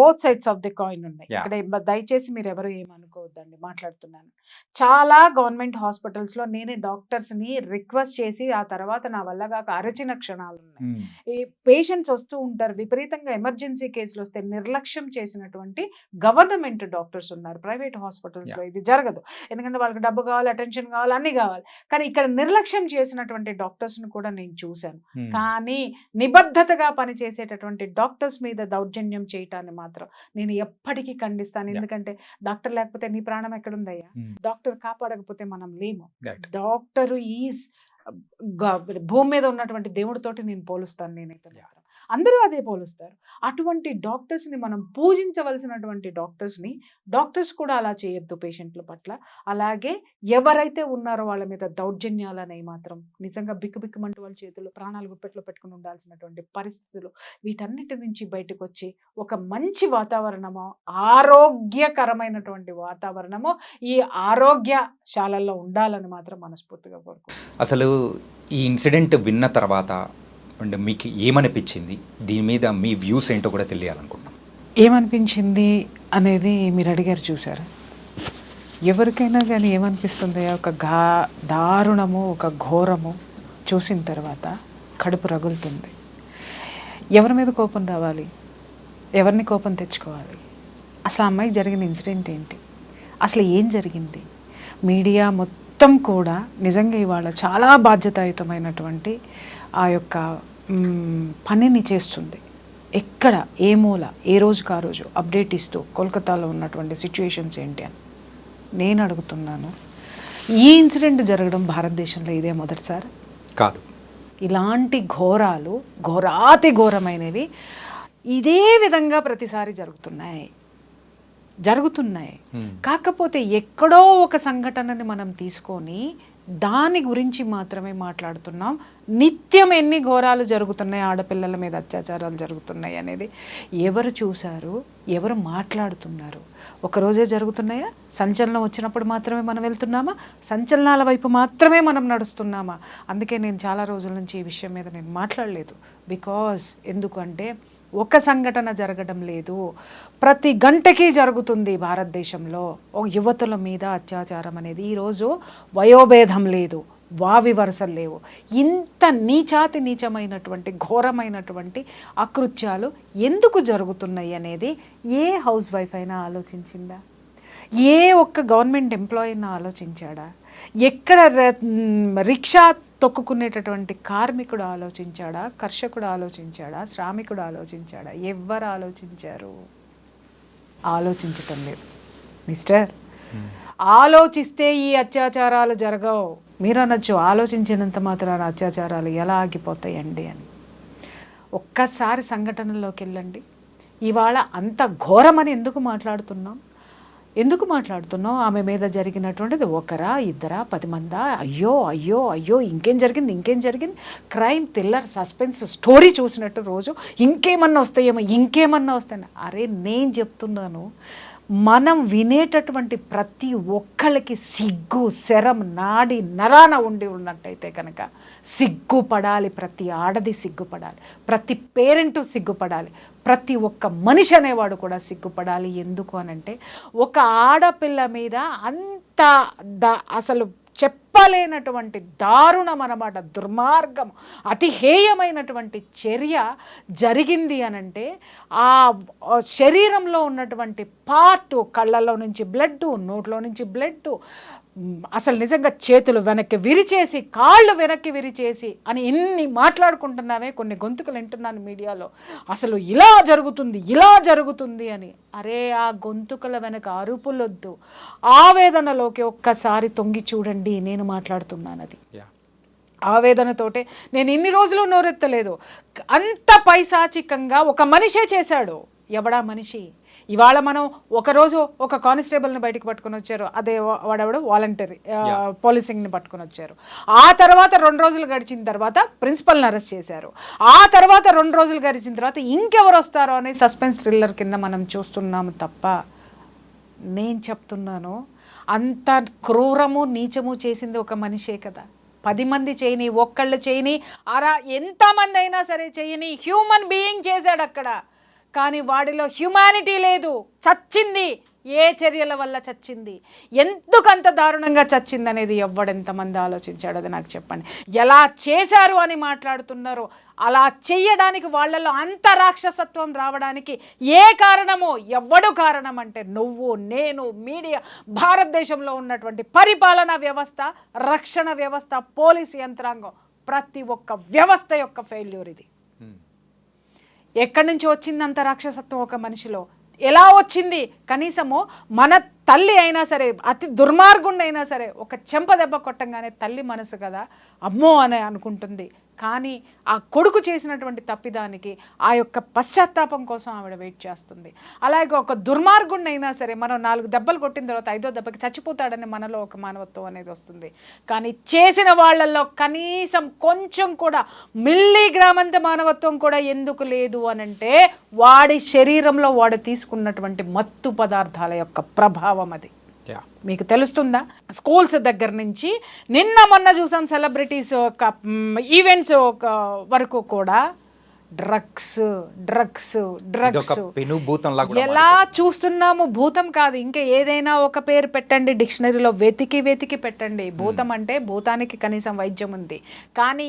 both sides of the coin ఉన్నాయి. ఇక్కడ దయచేసి మీరు ఎవరు ఏమనుకోవద్దండి, మాట్లాడుతున్నాను. చాలా గవర్నమెంట్ హాస్పిటల్స్ లో నేనే డాక్టర్స్ ని రిక్వెస్ట్ చేసి ఆ తర్వాత నా వల్ల కాక అరచిన క్షణాలు ఉన్నాయి. ఈ పేషెంట్స్ వస్తూ ఉంటారు, విపరీతంగా ఎమర్జెన్సీ కేసులు వస్తే నిర్లక్ష్యం చేసినటువంటి గవర్నమెంట్ డాక్టర్స్ ఉన్నారు. ప్రైవేట్ హాస్పిటల్స్ లో ఇది జరగదు, ఎందుకంటే వాళ్ళకి డబ్బు కావాలి, అటెన్షన్ కావాలి, అన్ని కావాలి. కానీ ఇక్కడ నిర్లక్ష్యం చేసినటువంటి డాక్టర్స్ ని కూడా నేను చూశాను. కానీ నిబద్ధతగా పనిచేసేటటువంటి డాక్టర్స్ మీద దౌర్జన్యం చేయటాన్ని మాత్రం నేను ఎప్పటికీ ఖండిస్తాను. ఎందుకంటే డాక్టర్ లేకపోతే నీ ప్రాణం ఎక్కడుందయ్యా, డాక్టర్ కాపాడకపోతే మనం లేము. డాక్టర్ ఈజ్ భూమి మీద ఉన్నటువంటి దేవుడితోటి నేను పోలుస్తాను. నేనైతే అందరూ అదే పోలుస్తారు. అటువంటి డాక్టర్స్ని మనం పూజించవలసినటువంటి డాక్టర్స్ కూడా అలా చేయొద్దు పేషెంట్ల పట్ల. అలాగే ఎవరైతే ఉన్నారో వాళ్ళ మీద దౌర్జన్యాలు అనేవి మాత్రం నిజంగా బిక్కుబిక్కుమంటూ వాళ్ళ చేతులు ప్రాణాలు గుప్పెట్లో పెట్టుకుని ఉండాల్సినటువంటి పరిస్థితులు. వీటన్నిటి నుంచి బయటకు వచ్చి ఒక మంచి వాతావరణము, ఆరోగ్యకరమైనటువంటి వాతావరణము ఈ ఆరోగ్యశాలల్లో ఉండాలని మాత్రం మనస్ఫూర్తిగా కోరుకుంటున్నాను. అసలు ఈ ఇన్సిడెంట్ విన్న తర్వాత అండ్ మీకు ఏమనిపించింది, దీని మీద మీ వ్యూస్ ఏంటో కూడా తెలియాలనుకుంటున్నాం. ఏమనిపించింది అనేది మీరు అడిగారు చూసారా, ఎవరికైనా కానీ ఏమనిపిస్తుంది, ఒక దారుణము, ఒక ఘోరము చూసిన తర్వాత కడుపు రగులుతుంది. ఎవరి మీద కోపం రావాలి, ఎవరిని కోపం తెచ్చుకోవాలి, అసలు ఆ అమ్మాయికి జరిగిన ఇన్సిడెంట్ ఏంటి, అసలు ఏం జరిగింది? మీడియా మొత్తం కూడా నిజంగా ఇవాళ చాలా బాధ్యతాయుతమైనటువంటి ఆ యొక్క పనిని చేస్తుంది. ఎక్కడ ఏ మూల ఏ రోజుకు ఆ రోజు అప్డేట్ ఇస్తూ కోల్కతాలో ఉన్నటువంటి సిచ్యువేషన్స్ ఏంటి అని నేను అడుగుతున్నాను. ఈ ఇన్సిడెంట్ జరగడం భారతదేశంలో ఇదే మొదటిసారి కాదు. ఇలాంటి ఘోరాలు, ఘోరాతి ఘోరమైనవి ఇదే విధంగా ప్రతిసారి జరుగుతున్నాయి. కాకపోతే ఎక్కడో ఒక సంఘటనని మనం తీసుకొని దాని గురించి మాత్రమే మాట్లాడుతున్నాం. నిత్యం ఎన్ని ఘోరాలు జరుగుతున్నాయి, ఆడపిల్లల మీద అత్యాచారాలు జరుగుతున్నాయి అనేది ఎవరు చూశారు, ఎవరు మాట్లాడుతున్నారు? ఒకరోజే జరుగుతున్నాయా? సంచలనం వచ్చినప్పుడు మాత్రమే మనం వెళ్తున్నామా? సంచలనాల వైపు మాత్రమే మనం నడుస్తున్నామా? అందుకే నేను చాలా రోజుల నుంచి ఈ విషయం మీద నేను మాట్లాడలేదు. బికాజ్ ఎందుకంటే ఒక సంఘటన జరగడం లేదు, ప్రతి గంటకి జరుగుతుంది భారతదేశంలో యువతుల మీద అత్యాచారం అనేది. ఈరోజు వయోభేదం లేదు, వావి వరుసలు లేవు. ఇంత నీచమైనటువంటి ఘోరమైనటువంటి అకృత్యాలు ఎందుకు జరుగుతున్నాయి అనేది ఏ హౌస్ వైఫ్ అయినా ఆలోచించిందా? ఏ ఒక్క గవర్నమెంట్ ఎంప్లాయీ అయినా ఆలోచించాడా? ఎక్కడ రిక్షా తొక్కుకునేటటువంటి కార్మికుడు ఆలోచించాడా? కర్షకుడు ఆలోచించాడా? శ్రామికుడు ఆలోచించాడా? ఎవరు ఆలోచించారు? ఆలోచించటం లేదు మిస్టర్. ఆలోచిస్తే ఈ అత్యాచారాలు జరగవు. మీరు అనొచ్చు ఆలోచించినంత మాత్రాన అత్యాచారాలు ఎలా ఆగిపోతాయండి అని. ఒక్కసారి సంఘటనలోకి వెళ్ళండి. ఇవాళ అంత ఘోరమని ఎందుకు మాట్లాడుతున్నాం? ఆమె మీద జరిగినటువంటిది ఒకరా, ఇద్దరా, 10 మందా? అయ్యో అయ్యో అయ్యో ఇంకేం జరిగింది? క్రైమ్ థ్రిల్లర్ సస్పెన్స్ స్టోరీ చూసినట్టు రోజు ఇంకేమన్నా వస్తాయి. అరే నేను చెప్తున్నాను, మనం వినేటటువంటి ప్రతి ఒక్కళ్ళకి సిగ్గు శరం నాడి నరాన ఉండి ఉన్నట్టయితే కనుక సిగ్గుపడాలి. ప్రతి ఆడది సిగ్గుపడాలి, ప్రతి పేరెంటు సిగ్గుపడాలి, ప్రతి ఒక్క మనిషి అనేవాడు కూడా సిగ్గుపడాలి. ఎందుకు అనంటే ఒక ఆడపిల్ల మీద అంత అసలు చెప్పలేనటువంటి దారుణం అన్నమాట, దుర్మార్గం, అతి హేయమైనటువంటి చర్య జరిగింది అనంటే ఆ శరీరంలో ఉన్నటువంటి పార్ట్, కళ్ళలో నుంచి బ్లడ్, నోట్లో నుంచి బ్లడ్, అసలు నిజంగా చేతులు వెనక్కి విరిచేసి కాళ్ళు వెనక్కి విరిచేసి అని ఇన్ని మాట్లాడుకుంటున్నామే. కొన్ని గొంతుకలు వింటున్నాను మీడియాలో, అసలు ఇలా జరుగుతుంది అని. అరే ఆ గొంతుకల వెనక అరుపులొద్దు, ఆవేదనలోకి ఒక్కసారి తొంగి చూడండి. నేను మాట్లాడుతున్నాను అది ఆవేదనతోటే. నేను ఇన్ని రోజులు నోరెత్తలేదు. అంత పైశాచికంగా ఒక మనిషే చేశాడు. ఎవడా మనిషి? ఇవాళ మనం ఒకరోజు ఒక కానిస్టేబుల్ని బయటకు పట్టుకొని వచ్చారు, అదే వాడెవడు వాలంటరీ పోలీసింగ్ని పట్టుకొని వచ్చారు. ఆ తర్వాత 2 రోజులు గడిచిన తర్వాత ప్రిన్సిపల్ని అరెస్ట్ చేశారు. ఆ తర్వాత 2 రోజులు గడిచిన తర్వాత ఇంకెవరు వస్తారో అనే సస్పెన్స్ థ్రిల్లర్ కింద మనం చూస్తున్నాము తప్ప, నేను చెప్తున్నాను అంత క్రూరము నీచము చేసింది ఒక మనిషే కదా. 10 మంది చేయని, ఒక్కళ్ళు చేయని, ఎంతమంది అయినా సరే చేయని, హ్యూమన్ బీయింగ్ చేశాడు అక్కడ. కానీ వాడిలో హ్యుమానిటీ లేదు, చచ్చింది. ఏ చర్యల వల్ల చచ్చింది, ఎందుకంత దారుణంగా చచ్చింది అనేది ఎవడెంతమంది ఆలోచించాడో అది నాకు చెప్పండి. ఎలా చేశారు అని మాట్లాడుతున్నారు. అలా చెయ్యడానికి వాళ్ళలో అంత రాక్షసత్వం రావడానికి ఏ కారణమో, ఎవడు కారణం అంటే నువ్వు, నేను, మీడియా, భారతదేశంలో ఉన్నటువంటి పరిపాలనా వ్యవస్థ, రక్షణ వ్యవస్థ, పోలీసు యంత్రాంగం, ప్రతి ఒక్క వ్యవస్థ యొక్క ఫెయిల్యూర్ ఇది. ఎక్కడి నుంచి వచ్చింది అంత రాక్షసత్వం ఒక మనిషిలో? ఎలా వచ్చింది? కనీసము మన తల్లి అయినా సరే, అతి దుర్మార్గుండి అయినా సరే, ఒక చెంప దెబ్బ కొట్టంగానే తల్లి మనసు కదా అమ్మో అని అనుకుంటుంది. కానీ ఆ కొడుకు చేసినటువంటి తప్పిదానికి ఆ యొక్క పశ్చాత్తాపం కోసం ఆవిడ వెయిట్ చేస్తుంది. అలాగే ఒక దుర్మార్గుండి అయినా సరే, మనం 4 దెబ్బలు కొట్టిన తర్వాత 5వ దెబ్బకి చచ్చిపోతాడని మనలో ఒక మానవత్వం అనేది వస్తుంది. కానీ చేసిన వాళ్ళల్లో కనీసం కొంచెం కూడా మిల్లీగ్రామంత మానవత్వం కూడా ఎందుకు లేదు అనంటే వాడి శరీరంలో వాడు తీసుకున్నటువంటి మత్తు పదార్థాల యొక్క ప్రభావం అది. మీకు తెలుస్తుందా? స్కూల్స్ దగ్గర నుంచి నిన్న మొన్న చూసాం సెలబ్రిటీస్ ఈవెంట్స్ వరకు కూడా డ్రగ్స్. ఎలా చూస్తున్నాము? భూతం కాదు, ఇంకా ఏదైనా ఒక పేరు పెట్టండి, డిక్షనరీలో వెతికి పెట్టండి. భూతం అంటే భూతానికి కనీసం వైద్యం ఉంది, కానీ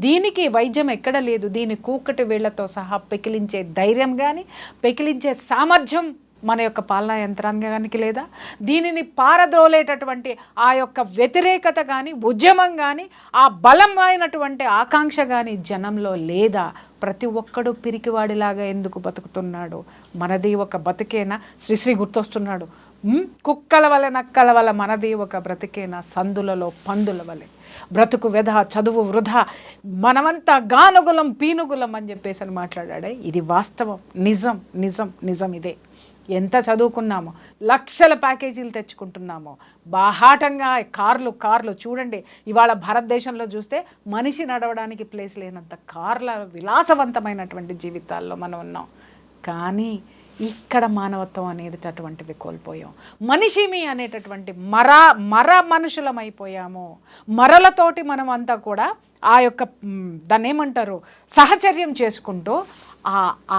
దీనికి వైద్యం ఎక్కడ లేదు. దీని కూకటి వేళ్లతో సహా పెకిలించే ధైర్యం కానీ, పెకిలించే సామర్థ్యం మన యొక్క పాలనా యంత్రాంగానికి లేదా? దీనిని పారద్రోలేటటువంటి ఆ యొక్క వ్యతిరేకత కానీ, ఉద్యమం కానీ, ఆ బలమైనటువంటి ఆకాంక్ష కానీ జనంలో లేదా? ప్రతి ఒక్కడు పిరికివాడిలాగా ఎందుకు బతుకుతున్నాడు? మనది ఒక బతికేనా? శ్రీశ్రీ గుర్తొస్తున్నాడు. కుక్కల వల్ల నక్కల వల్ల మనది ఒక బ్రతికేనా? సందులలో పందుల వలె బ్రతుకు వ్యధ, చదువు వృధా, మనమంతా గానుగులం పీనుగులం అని చెప్పేసి అని మాట్లాడాడే. ఇది వాస్తవం, నిజం ఇదే. ఎంత చదువుకున్నామో, లక్షల ప్యాకేజీలు తెచ్చుకుంటున్నామో, బాహాటంగా కార్లు చూడండి. ఇవాళ భారతదేశంలో చూస్తే మనిషి నడవడానికి ప్లేస్ లేనంత కార్ల విలాసవంతమైనటువంటి జీవితాల్లో మనం ఉన్నాం. కానీ ఇక్కడ మానవత్వం అనేది అటువంటిది కోల్పోయాం. మనిషిమి అనేటటువంటి మర మనుషులమైపోయాము. మరలతోటి మనం అంతా కూడా ఆ యొక్క దాన్ని ఏమంటారు, సహచర్యం చేసుకుంటూ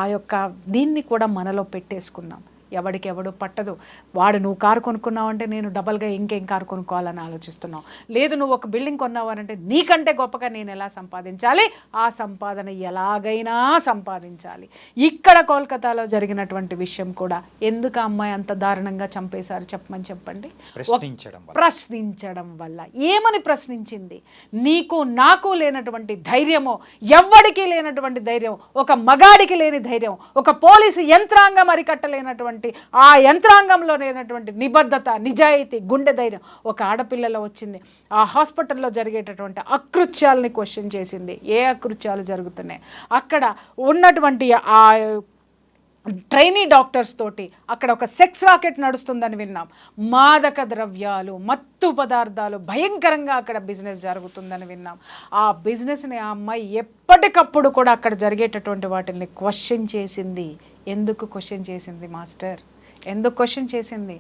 ఆ యొక్క దీన్ని కూడా మనలో పెట్టేసుకున్నాం. ఎవడికెవడు పట్టదు. వాడు నువ్వు కారు కొనుక్కున్నావంటే నేను డబల్గా ఇంకేం కారు కొనుక్కోవాలని ఆలోచిస్తున్నావు. లేదు నువ్వు ఒక బిల్డింగ్ కొన్నావనంటే నీకంటే గొప్పగా నేను ఎలా సంపాదించాలి, ఆ సంపాదన ఎలాగైనా సంపాదించాలి. ఇక్కడ కోల్కతాలో జరిగినటువంటి విషయం కూడా ఎందుకు ఆ అమ్మాయి అంత దారుణంగా చంపేశారు చెప్పమని చెప్పండి. ప్రశ్నించడం వల్ల. ఏమని ప్రశ్నించింది? నీకు నాకు లేనటువంటి ధైర్యమో, ఎవ్వడికి లేనటువంటి ధైర్యం, ఒక మగాడికి లేని ధైర్యం, ఒక పోలీసు యంత్రాంగం అరికట్టలేనటువంటి ఆ యంత్రాంగంలో లేనటువంటి నిబద్ధత, నిజాయితీ, గుండె ధైర్యం ఒక ఆడపిల్లలో వచ్చింది. ఆ హాస్పిటల్లో జరిగేటటువంటి అకృత్యాలని క్వశ్చన్ చేసింది. ఏ అకృత్యాలు జరుగుతున్నాయి అక్కడ ఉన్నటువంటి ఆ ట్రైనీ డాక్టర్స్ తోటి అక్కడ ఒక సెక్స్ రాకెట్ నడుస్తుందని విన్నాం. మాదక ద్రవ్యాలు, మత్తు పదార్థాలు భయంకరంగా అక్కడ బిజినెస్ జరుగుతుందని విన్నాం. ఆ బిజినెస్ని ఆ అమ్మాయి ఎప్పటికప్పుడు కూడా అక్కడ జరిగేటటువంటి వాటిని క్వశ్చన్ చేసింది. ఎందుకు క్వశ్చన్ చేసింది మాస్టర్? ఎందుకు క్వశ్చన్ చేసింది?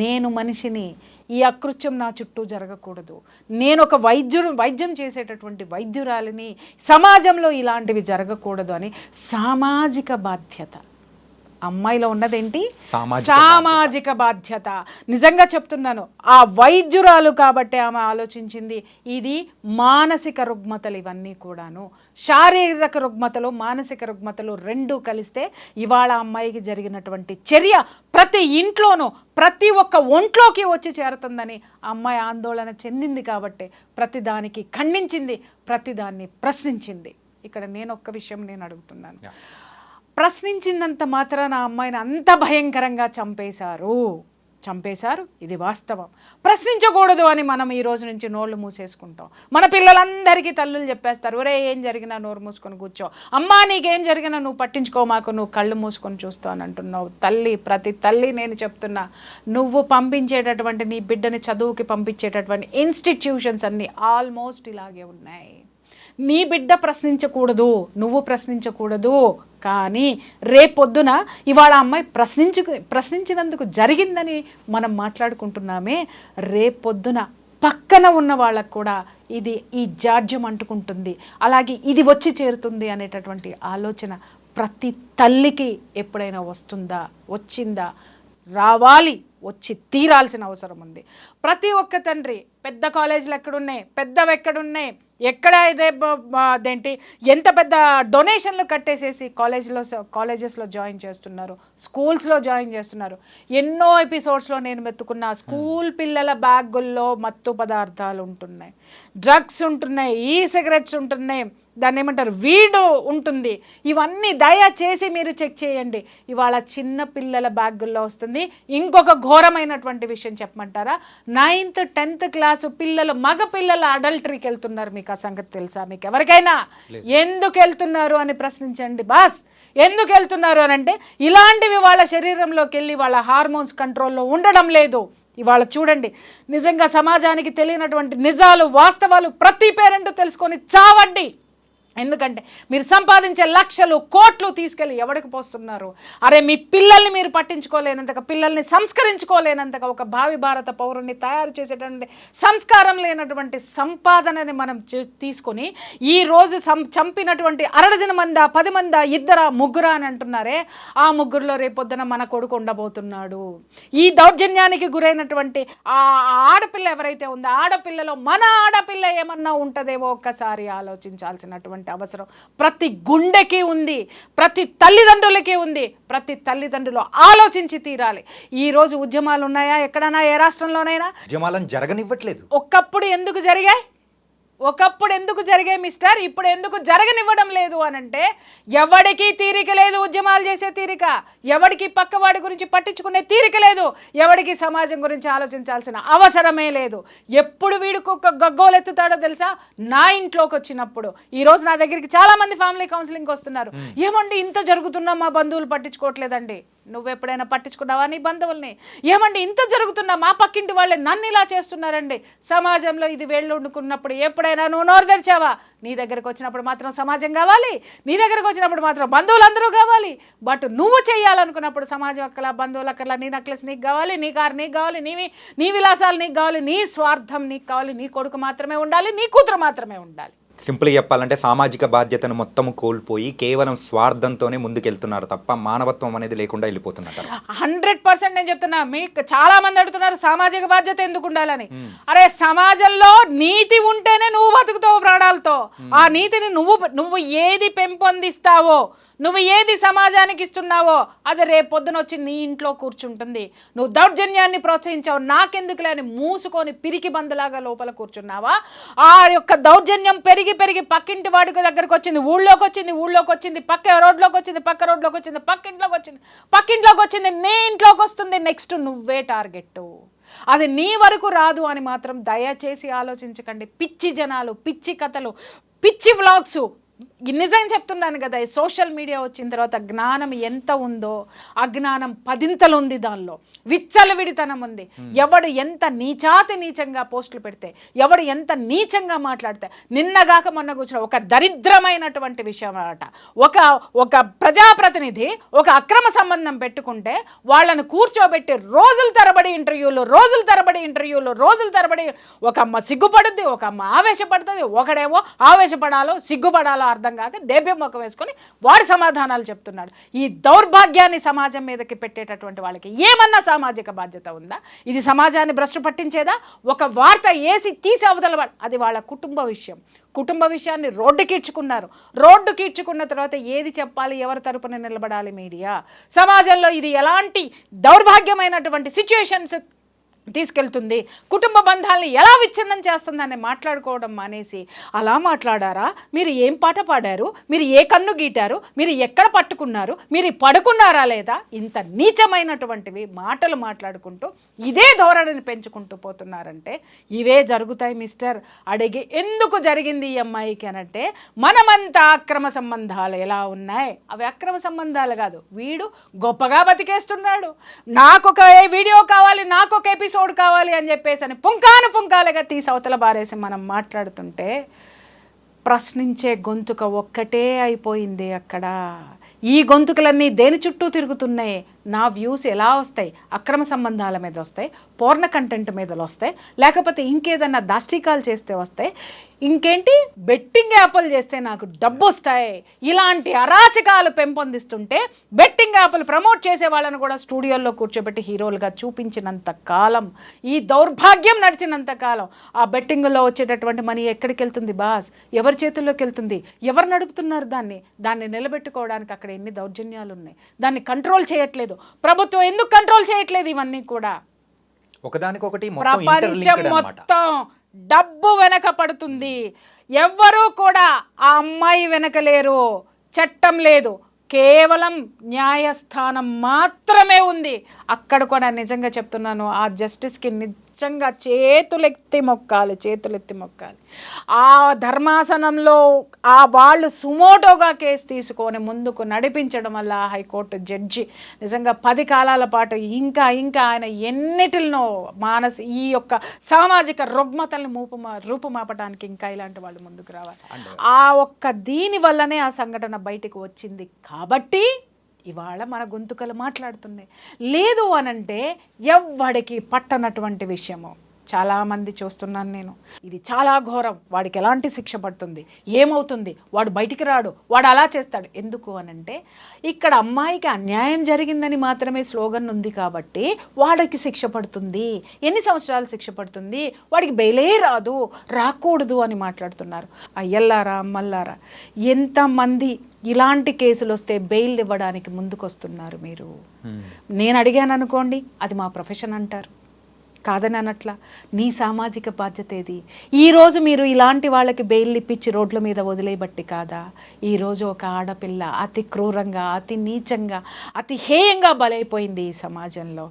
నేను మనిషిని, ఈ అకృత్యం నా చుట్టూ జరగకూడదు, నేను ఒక వైద్యం చేసేటటువంటి వైద్యురాలిని, సమాజంలో ఇలాంటివి జరగకూడదు అని సామాజిక బాధ్యత. అమ్మాయిలో ఉన్నదేంటి? సామాజిక బాధ్యత. నిజంగా చెప్తున్నాను, ఆ వైద్యురాలు కాబట్టి ఆమె ఆలోచించింది ఇది మానసిక రుగ్మతలు, ఇవన్నీ కూడాను శారీరక రుగ్మతలు, మానసిక రుగ్మతలు రెండూ కలిస్తే ఇవాళ అమ్మాయికి జరిగినటువంటి చర్య ప్రతి ఇంట్లోనూ ప్రతి ఒక్క ఒంట్లోకి వచ్చి చేరుతుందని అమ్మాయి ఆందోళన చెందింది. కాబట్టి ప్రతిదానికి ఖండించింది, ప్రతిదాన్ని ప్రశ్నించింది. ఇక్కడ నేను ఒక్క విషయం నేను అడుగుతున్నాను, ప్రశ్నించినంత మాత్రాన ఆ అమ్మాయిని అంత భయంకరంగా చంపేశారు, ఇది వాస్తవం. ప్రశ్నించకూడదు అని మనం ఈ రోజు నుంచి నోళ్ళు మూసేసుకుంటాం. మన పిల్లలందరికీ తల్లులు చెప్పేస్తారు, ఒరే ఏం జరిగినా నోరు మూసుకొని కూర్చో, అమ్మా నీకేం జరిగినా నువ్వు పట్టించుకో మాకు, నువ్వు కళ్ళు మూసుకొని చూస్తావు అని అంటున్నావు. తల్లి, ప్రతి తల్లి నేను చెప్తున్నా, నువ్వు పంపించేటటువంటి నీ బిడ్డని చదువుకి పంపించేటటువంటి ఇన్స్టిట్యూషన్స్ అన్నీ ఆల్మోస్ట్ ఇలాగే ఉన్నాయి. నీ బిడ్డ ప్రశ్నించకూడదు, నువ్వు ప్రశ్నించకూడదు, కానీ రేపొద్దున ఇవాళ అమ్మాయి ప్రశ్నించినందుకు జరిగిందని మనం మాట్లాడుకుంటున్నామే, రేపొద్దున పక్కన ఉన్న వాళ్ళకు కూడా ఇది ఈ జాడ్యం అంటుకుంటుంది, అలాగే ఇది వచ్చి చేరుతుంది అనేటటువంటి ఆలోచన ప్రతి తల్లికి ఎప్పుడైనా వచ్చిందా? రావాలి, వచ్చి తీరాల్సిన అవసరం ఉంది. ప్రతి ఒక్క తండ్రి, పెద్ద కాలేజీలు ఎక్కడున్నాయి, పెద్దవి ఎక్కడున్నాయి, ఎక్కడ అదేంటి ఎంత పెద్ద డొనేషన్లు కట్టేసేసి కాలేజెస్లో జాయిన్ చేస్తున్నారు, స్కూల్స్లో జాయిన్ చేస్తున్నారు. ఎన్నో ఎపిసోడ్స్లో నేను మెత్తుకున్న స్కూల్ పిల్లల బ్యాగుల్లో మత్తు పదార్థాలు ఉంటున్నాయి, డ్రగ్స్ ఉంటున్నాయి, ఈ సిగరెట్స్ ఉంటున్నాయి, దాన్ని ఏమంటారు వీడు ఉంటుంది. ఇవన్నీ దయచేసి మీరు చెక్ చేయండి. ఇవాళ చిన్న పిల్లల బ్యాగుల్లో వస్తుంది. ఇంకొక ఘోరమైనటువంటి విషయం చెప్పమంటారా? 9th 10th క్లాసు పిల్లలు, మగ పిల్లలు అడల్టరీకి వెళ్తున్నారు. మీకు ఆ సంగతి తెలుసా? మీకు ఎవరికైనా ఎందుకు వెళ్తున్నారు అని ప్రశ్నించండి బాస్. ఎందుకు వెళ్తున్నారు అని అంటే ఇలాంటివి వాళ్ళ శరీరంలోకి వెళ్ళి వాళ్ళ హార్మోన్స్ కంట్రోల్లో ఉండడం లేదు. ఇవాళ చూడండి, నిజంగా సమాజానికి తెలియనటువంటి నిజాలు, వాస్తవాలు ప్రతి పేరెంట్ తెలుసుకొని చావండి. ఎందుకంటే మీరు సంపాదించే లక్షలు కోట్లు తీసుకెళ్ళి ఎవరికి పోస్తున్నారు? అరే మీ పిల్లల్ని మీరు పట్టించుకోలేనంతగా, పిల్లల్ని సంస్కరించుకోలేనంతగా, ఒక భావి భారత పౌరుణ్ణి తయారు చేసేటువంటి సంస్కారం లేనటువంటి సంపాదనని మనం తీసుకొని ఈరోజు చంపినటువంటి 60 మందా 10 మందా 2 3 అని అంటున్నారే, ఆ ముగ్గురులో రేపొద్దున మన కొడుకు ఉండబోతున్నాడు. ఈ దౌర్జన్యానికి గురైనటువంటి ఆ ఆడపిల్ల ఎవరైతే ఉందో, ఆడపిల్లలో మన ఆడపిల్ల ఏమన్నా ఉంటుందేమో ఒక్కసారి ఆలోచించాల్సినటువంటి అవసరం ప్రతి గుండెకి ఉంది, ప్రతి తల్లిదండ్రులకి ఉంది. ప్రతి తల్లిదండ్రులు ఆలోచించి తీరాలి. ఈ రోజు ఉద్యమాలు ఉన్నాయా ఎక్కడైనా, ఏ రాష్ట్రంలోనైనా? ఉద్యమాలను జరగనివ్వట్లేదు. ఒకప్పుడు ఎందుకు జరిగాయి మిస్టర్, ఇప్పుడు ఎందుకు జరగనివ్వడం లేదు అని అంటే, ఎవడికి తీరిక లేదు ఉద్యమాలు చేసే తీరిక, ఎవడికి పక్కవాడి గురించి పట్టించుకునే తీరిక లేదు, ఎవడికి సమాజం గురించి ఆలోచించాల్సిన అవసరమే లేదు. ఎప్పుడు వీడికి ఒక గగ్గోలెత్తుతాడో తెలుసా? నా ఇంట్లోకి వచ్చినప్పుడు. ఈరోజు నా దగ్గరికి చాలామంది ఫ్యామిలీ కౌన్సిలింగ్కి వస్తున్నారు. ఏమండి ఇంత జరుగుతున్నా మా బంధువులు పట్టించుకోవట్లేదండి. నువ్వు ఎప్పుడైనా పట్టించుకున్నావా నీ బంధువుల్ని? ఏమండి ఇంత జరుగుతున్నా మా పక్కింటి వాళ్ళే నన్ను ఇలా చేస్తున్నారండి. సమాజంలో ఇది వేళ్ళు వండుకున్నప్పుడు ఎప్పుడైనా నువ్వు నోరు తెరిచావా? నీ దగ్గరకు వచ్చినప్పుడు మాత్రం సమాజం కావాలి, నీ దగ్గరకు వచ్చినప్పుడు మాత్రం బంధువులందరూ కావాలి. బట్ నువ్వు చేయాలనుకున్నప్పుడు సమాజం అక్కల, బంధువులు అక్కల, నీ నెక్లెస్ నీకు కావాలి, నీ కారు నీకు కావాలి, నీ విలాసాలు నీకు కావాలి, నీ స్వార్థం నీకు కావాలి, నీ కొడుకు మాత్రమే ఉండాలి, నీ కూతురు మాత్రమే ఉండాలి. సింపుల్గా చెప్పాలంటే సామాజిక బాధ్యతను మొత్తం కోల్పోయి కేవలం స్వార్థంతోనే ముందుకెళ్తున్నారు తప్ప మానవత్వం అనేది లేకుండా వెళ్ళిపోతున్నారు. 100% నేను చెప్తున్నా. మీకు చాలా మంది అడుగుతున్నారు సామాజిక బాధ్యత ఎందుకు ఉండాలని. అరే సమాజంలో నీతి ఉంటేనే నువ్వు బతుకుతావు ప్రాణాలతో. ఆ నీతిని నువ్వు ఏది పెంపొందిస్తావో, నువ్వు ఏది సమాజానికి ఇస్తున్నావో అది రేపు పొద్దున వచ్చి నీ ఇంట్లో కూర్చుంటుంది. నువ్వు దౌర్జన్యాన్ని ప్రోత్సహించావు, నాకెందుకులే అని మూసుకొని పిరికి బందులాగా లోపల కూర్చున్నావా? ఆ యొక్క దౌర్జన్యం పెరిగి పెరిగి పక్కింటి వాడికి దగ్గరకు వచ్చింది, ఊళ్ళోకి వచ్చింది, పక్క రోడ్లోకి వచ్చింది, పక్కింట్లోకి వచ్చింది, నీ ఇంట్లోకి వస్తుంది. నెక్స్ట్ నువ్వే టార్గెట్. అది నీ వరకు రాదు అని మాత్రం దయచేసి ఆలోచించకండి. పిచ్చి జనాలు, పిచ్చి కథలు, పిచ్చి వ్లాగ్స్. నిజంగా చెప్తున్నాను కదా, ఈ సోషల్ మీడియా వచ్చిన తర్వాత జ్ఞానం ఎంత ఉందో అజ్ఞానం 10 ఉంది. దానిలో విచ్చలవిడితనం ఉంది. ఎవడు ఎంత నీచంగా పోస్టులు పెడితే, ఎవడు ఎంత నీచంగా మాట్లాడితే, నిన్నగాక మొన్న కూర్చున్న ఒక దరిద్రమైనటువంటి విషయం అన్నమాట. ఒక ప్రజాప్రతినిధి ఒక అక్రమ సంబంధం పెట్టుకుంటే వాళ్ళను కూర్చోబెట్టి రోజుల తరబడి ఇంటర్వ్యూలు, ఒక అమ్మ సిగ్గుపడుద్ది, ఒక అమ్మ ఆవేశపడుతుంది, ఒకడేమో ఆవేశపడాలో సిగ్గుపడాలో అర్థం కాక దేభ్యం మొక్క వేసుకొని వాడి సమాధానాలు చెప్తున్నాడు. ఈ దౌర్భాగ్యాన్ని సమాజం మీదకి పెట్టేటటువంటి వాళ్ళకి ఏమన్నా సామాజిక బాధ్యత ఉందా? ఇది సమాజాన్ని భ్రష్టు పట్టించేదా? ఒక వార్త వేసి తీసి అవతల అది వాళ్ళ కుటుంబ విషయాన్ని రోడ్డుకి ఇచ్చుకున్న తర్వాత ఏది చెప్పాలి, ఎవరి తరపున నిలబడాలి మీడియా? సమాజంలో ఇది ఎలాంటి దౌర్భాగ్యమైనటువంటి సిచ్యుయేషన్స్ తీసుకెళ్తుంది, కుటుంబ బంధాలని ఎలా విచ్ఛిన్నం చేస్తుందని మాట్లాడుకోవడం మానేసి అలా మాట్లాడారా, మీరు ఏం పాట పాడారు, మీరు ఏ కన్ను గీటారు, మీరు ఎక్కడ పట్టుకున్నారు, మీరు పడుకున్నారా లేదా, ఇంత నీచమైనటువంటివి మాటలు మాట్లాడుకుంటూ ఇదే ధోరణిని పెంచుకుంటూ పోతున్నారంటే ఇవే జరుగుతాయి మిస్టర్. అడిగి ఎందుకు జరిగింది ఈ అమ్మాయికి అనంటే, మనమంతా అక్రమ సంబంధాలు ఎలా ఉన్నాయి, అవి అక్రమ సంబంధాలు కాదు, వీడు గొప్పగా బతికేస్తున్నాడు, నాకొక వీడియో కావాలి, నాకొక ఎపిసోడ్ కావాలి అని చెప్పేసి అని పుంకాలుగా తీసి అవతల బారేసి మనం మాట్లాడుతుంటే ప్రశ్నించే గొంతుక ఒక్కటే అయిపోయింది అక్కడ. ఈ గొంతుకలన్నీ దేని చుట్టూ తిరుగుతున్నాయి? నా వ్యూస్ ఎలా వస్తాయి? అక్రమ సంబంధాల మీద వస్తాయి, పోర్న కంటెంట్ మీద వస్తాయి, లేకపోతే ఇంకేదన్నా దాష్టికాలు చేస్తే వస్తాయి, ఇంకేంటి బెట్టింగ్ యాప్లు చేస్తే నాకు డబ్బు వస్తాయి. ఇలాంటి అరాచకాలు పెంపొందిస్తుంటే బెట్టింగ్ యాప్లు ప్రమోట్ చేసే వాళ్ళను కూడా స్టూడియోల్లో కూర్చోబెట్టి హీరోలుగా చూపించినంత కాలం, ఈ దౌర్భాగ్యం నడిచినంత కాలం ఆ బెట్టింగ్లో వచ్చేటటువంటి మనీ ఎక్కడికి వెళ్తుంది బాస్? ఎవరి చేతుల్లోకి వెళ్తుంది? ఎవరు నడుపుతున్నారు దాన్ని నిలబెట్టుకోవడానికి అక్కడ ఎన్ని దౌర్జన్యాలు ఉన్నాయి. దాన్ని కంట్రోల్ చేయట్లేదు ప్రభుత్వం. ఎందుకు కంట్రోల్ చేయట్లేదు? ఇవన్నీ కూడా ఒకదానికొకటి ప్రపంచం మొత్తం డబ్బు వెనక పడుతుంది. ఎవ్వరూ కూడా ఆ అమ్మాయి వెనక లేరు. చట్టం లేదు, కేవలం న్యాయస్థానం మాత్రమే ఉంది. అక్కడ కూడా నిజంగా చెప్తున్నాను, ఆ జస్టిస్కి నిజంగా చేతులెత్తి మొక్కాలి. ఆ ధర్మాసనంలో వాళ్ళు సుమోటోగా కేసు తీసుకొని ముందుకు నడిపించడం వల్ల హైకోర్టు జడ్జి నిజంగా 10 కాలాల పాటు ఇంకా ఆయన ఎన్నిటినో ఈ యొక్క సామాజిక రుగ్మతలను రూపుమాపడానికి ఇంకా ఇలాంటి వాళ్ళు ముందుకు రావాలి. ఆ ఒక్క దీని వల్లనే ఆ సంఘటన బయటకు వచ్చింది కాబట్టి ఇవాళ మన గొంతుకలు మాట్లాడుతున్నాయి. లేదు అనంటే ఎవ్వడికి పట్టనటువంటి విషయము చాలామంది చూస్తున్నాను నేను. ఇది చాలా ఘోరం, వాడికి ఎలాంటి శిక్ష పడుతుంది, ఏమవుతుంది, వాడు బయటికి రాడు, వాడు అలా చేస్తాడు. ఎందుకు అనంటే ఇక్కడ అమ్మాయికి అన్యాయం జరిగిందని మాత్రమే స్లోగన్ ఉంది కాబట్టి వాడికి శిక్ష పడుతుంది. ఎన్ని సంవత్సరాలు శిక్ష పడుతుంది, వాడికి బెయిలే రాకూడదు అని మాట్లాడుతున్నారు. అయ్యల్లారా అమ్మల్లారా, ఎంతమంది ఇలాంటి కేసులు వస్తే బెయిల్ ఇవ్వడానికి ముందుకొస్తున్నారు మీరు? నేను అడిగాను అనుకోండి, అది మా ప్రొఫెషన్ అంటారు, కాదని అనట్లా. నీ సామాజిక బాధ్యత ఏది? ఈరోజు మీరు ఇలాంటి వాళ్ళకి బెయిల్ ఇప్పించి రోడ్ల మీద వదిలేయబట్టి కాదా ఈరోజు ఒక ఆడపిల్ల అతి క్రూరంగా, అతి నీచంగా, అతి హేయంగా బలైపోయింది ఈ సమాజంలో?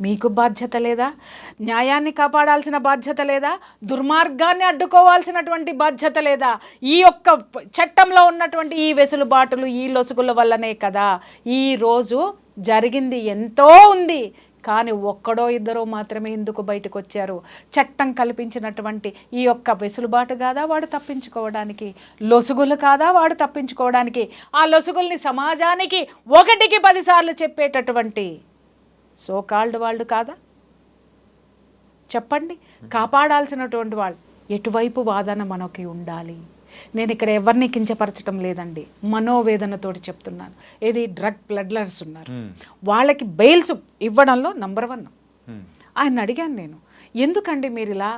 మీకు బాధ్యత లేదా? న్యాయాన్ని కాపాడాల్సిన బాధ్యత లేదా? దుర్మార్గాన్ని అడ్డుకోవాల్సినటువంటి బాధ్యత లేదా? ఈ యొక్క చట్టంలో ఉన్నటువంటి ఈ వెసులుబాటులు, ఈ లొసుగుల వల్లనే కదా ఈరోజు జరిగింది. ఎంతో ఉంది, కానీ ఒక్కడో ఇద్దరో మాత్రమే ఎందుకు బయటకు వచ్చారు? చట్టం కల్పించినటువంటి ఈ యొక్క వెసులుబాటు కాదా వాడు తప్పించుకోవడానికి? లొసుగులు కాదా వాడు తప్పించుకోవడానికి? ఆ లొసుగుల్ని సమాజానికి 1కి 10 సార్లు చెప్పేటటువంటి సో కాల్డ్ వాళ్ళు కాదా? చెప్పండి. కాపాడాల్సినటువంటి వాళ్ళు ఎటువైపు వాదన మనకి ఉండాలి? నేను ఇక్కడ ఎవరిని కించపరచడం లేదండి, మనోవేదనతోటి చెప్తున్నాను. ఏది డ్రగ్ ప్లడ్లర్స్ ఉన్నారు, వాళ్ళకి బెయిల్స్ ఇవ్వడంలో నంబర్ 1. ఆయన అడిగాను నేను, ఎందుకండి మీరు ఇలా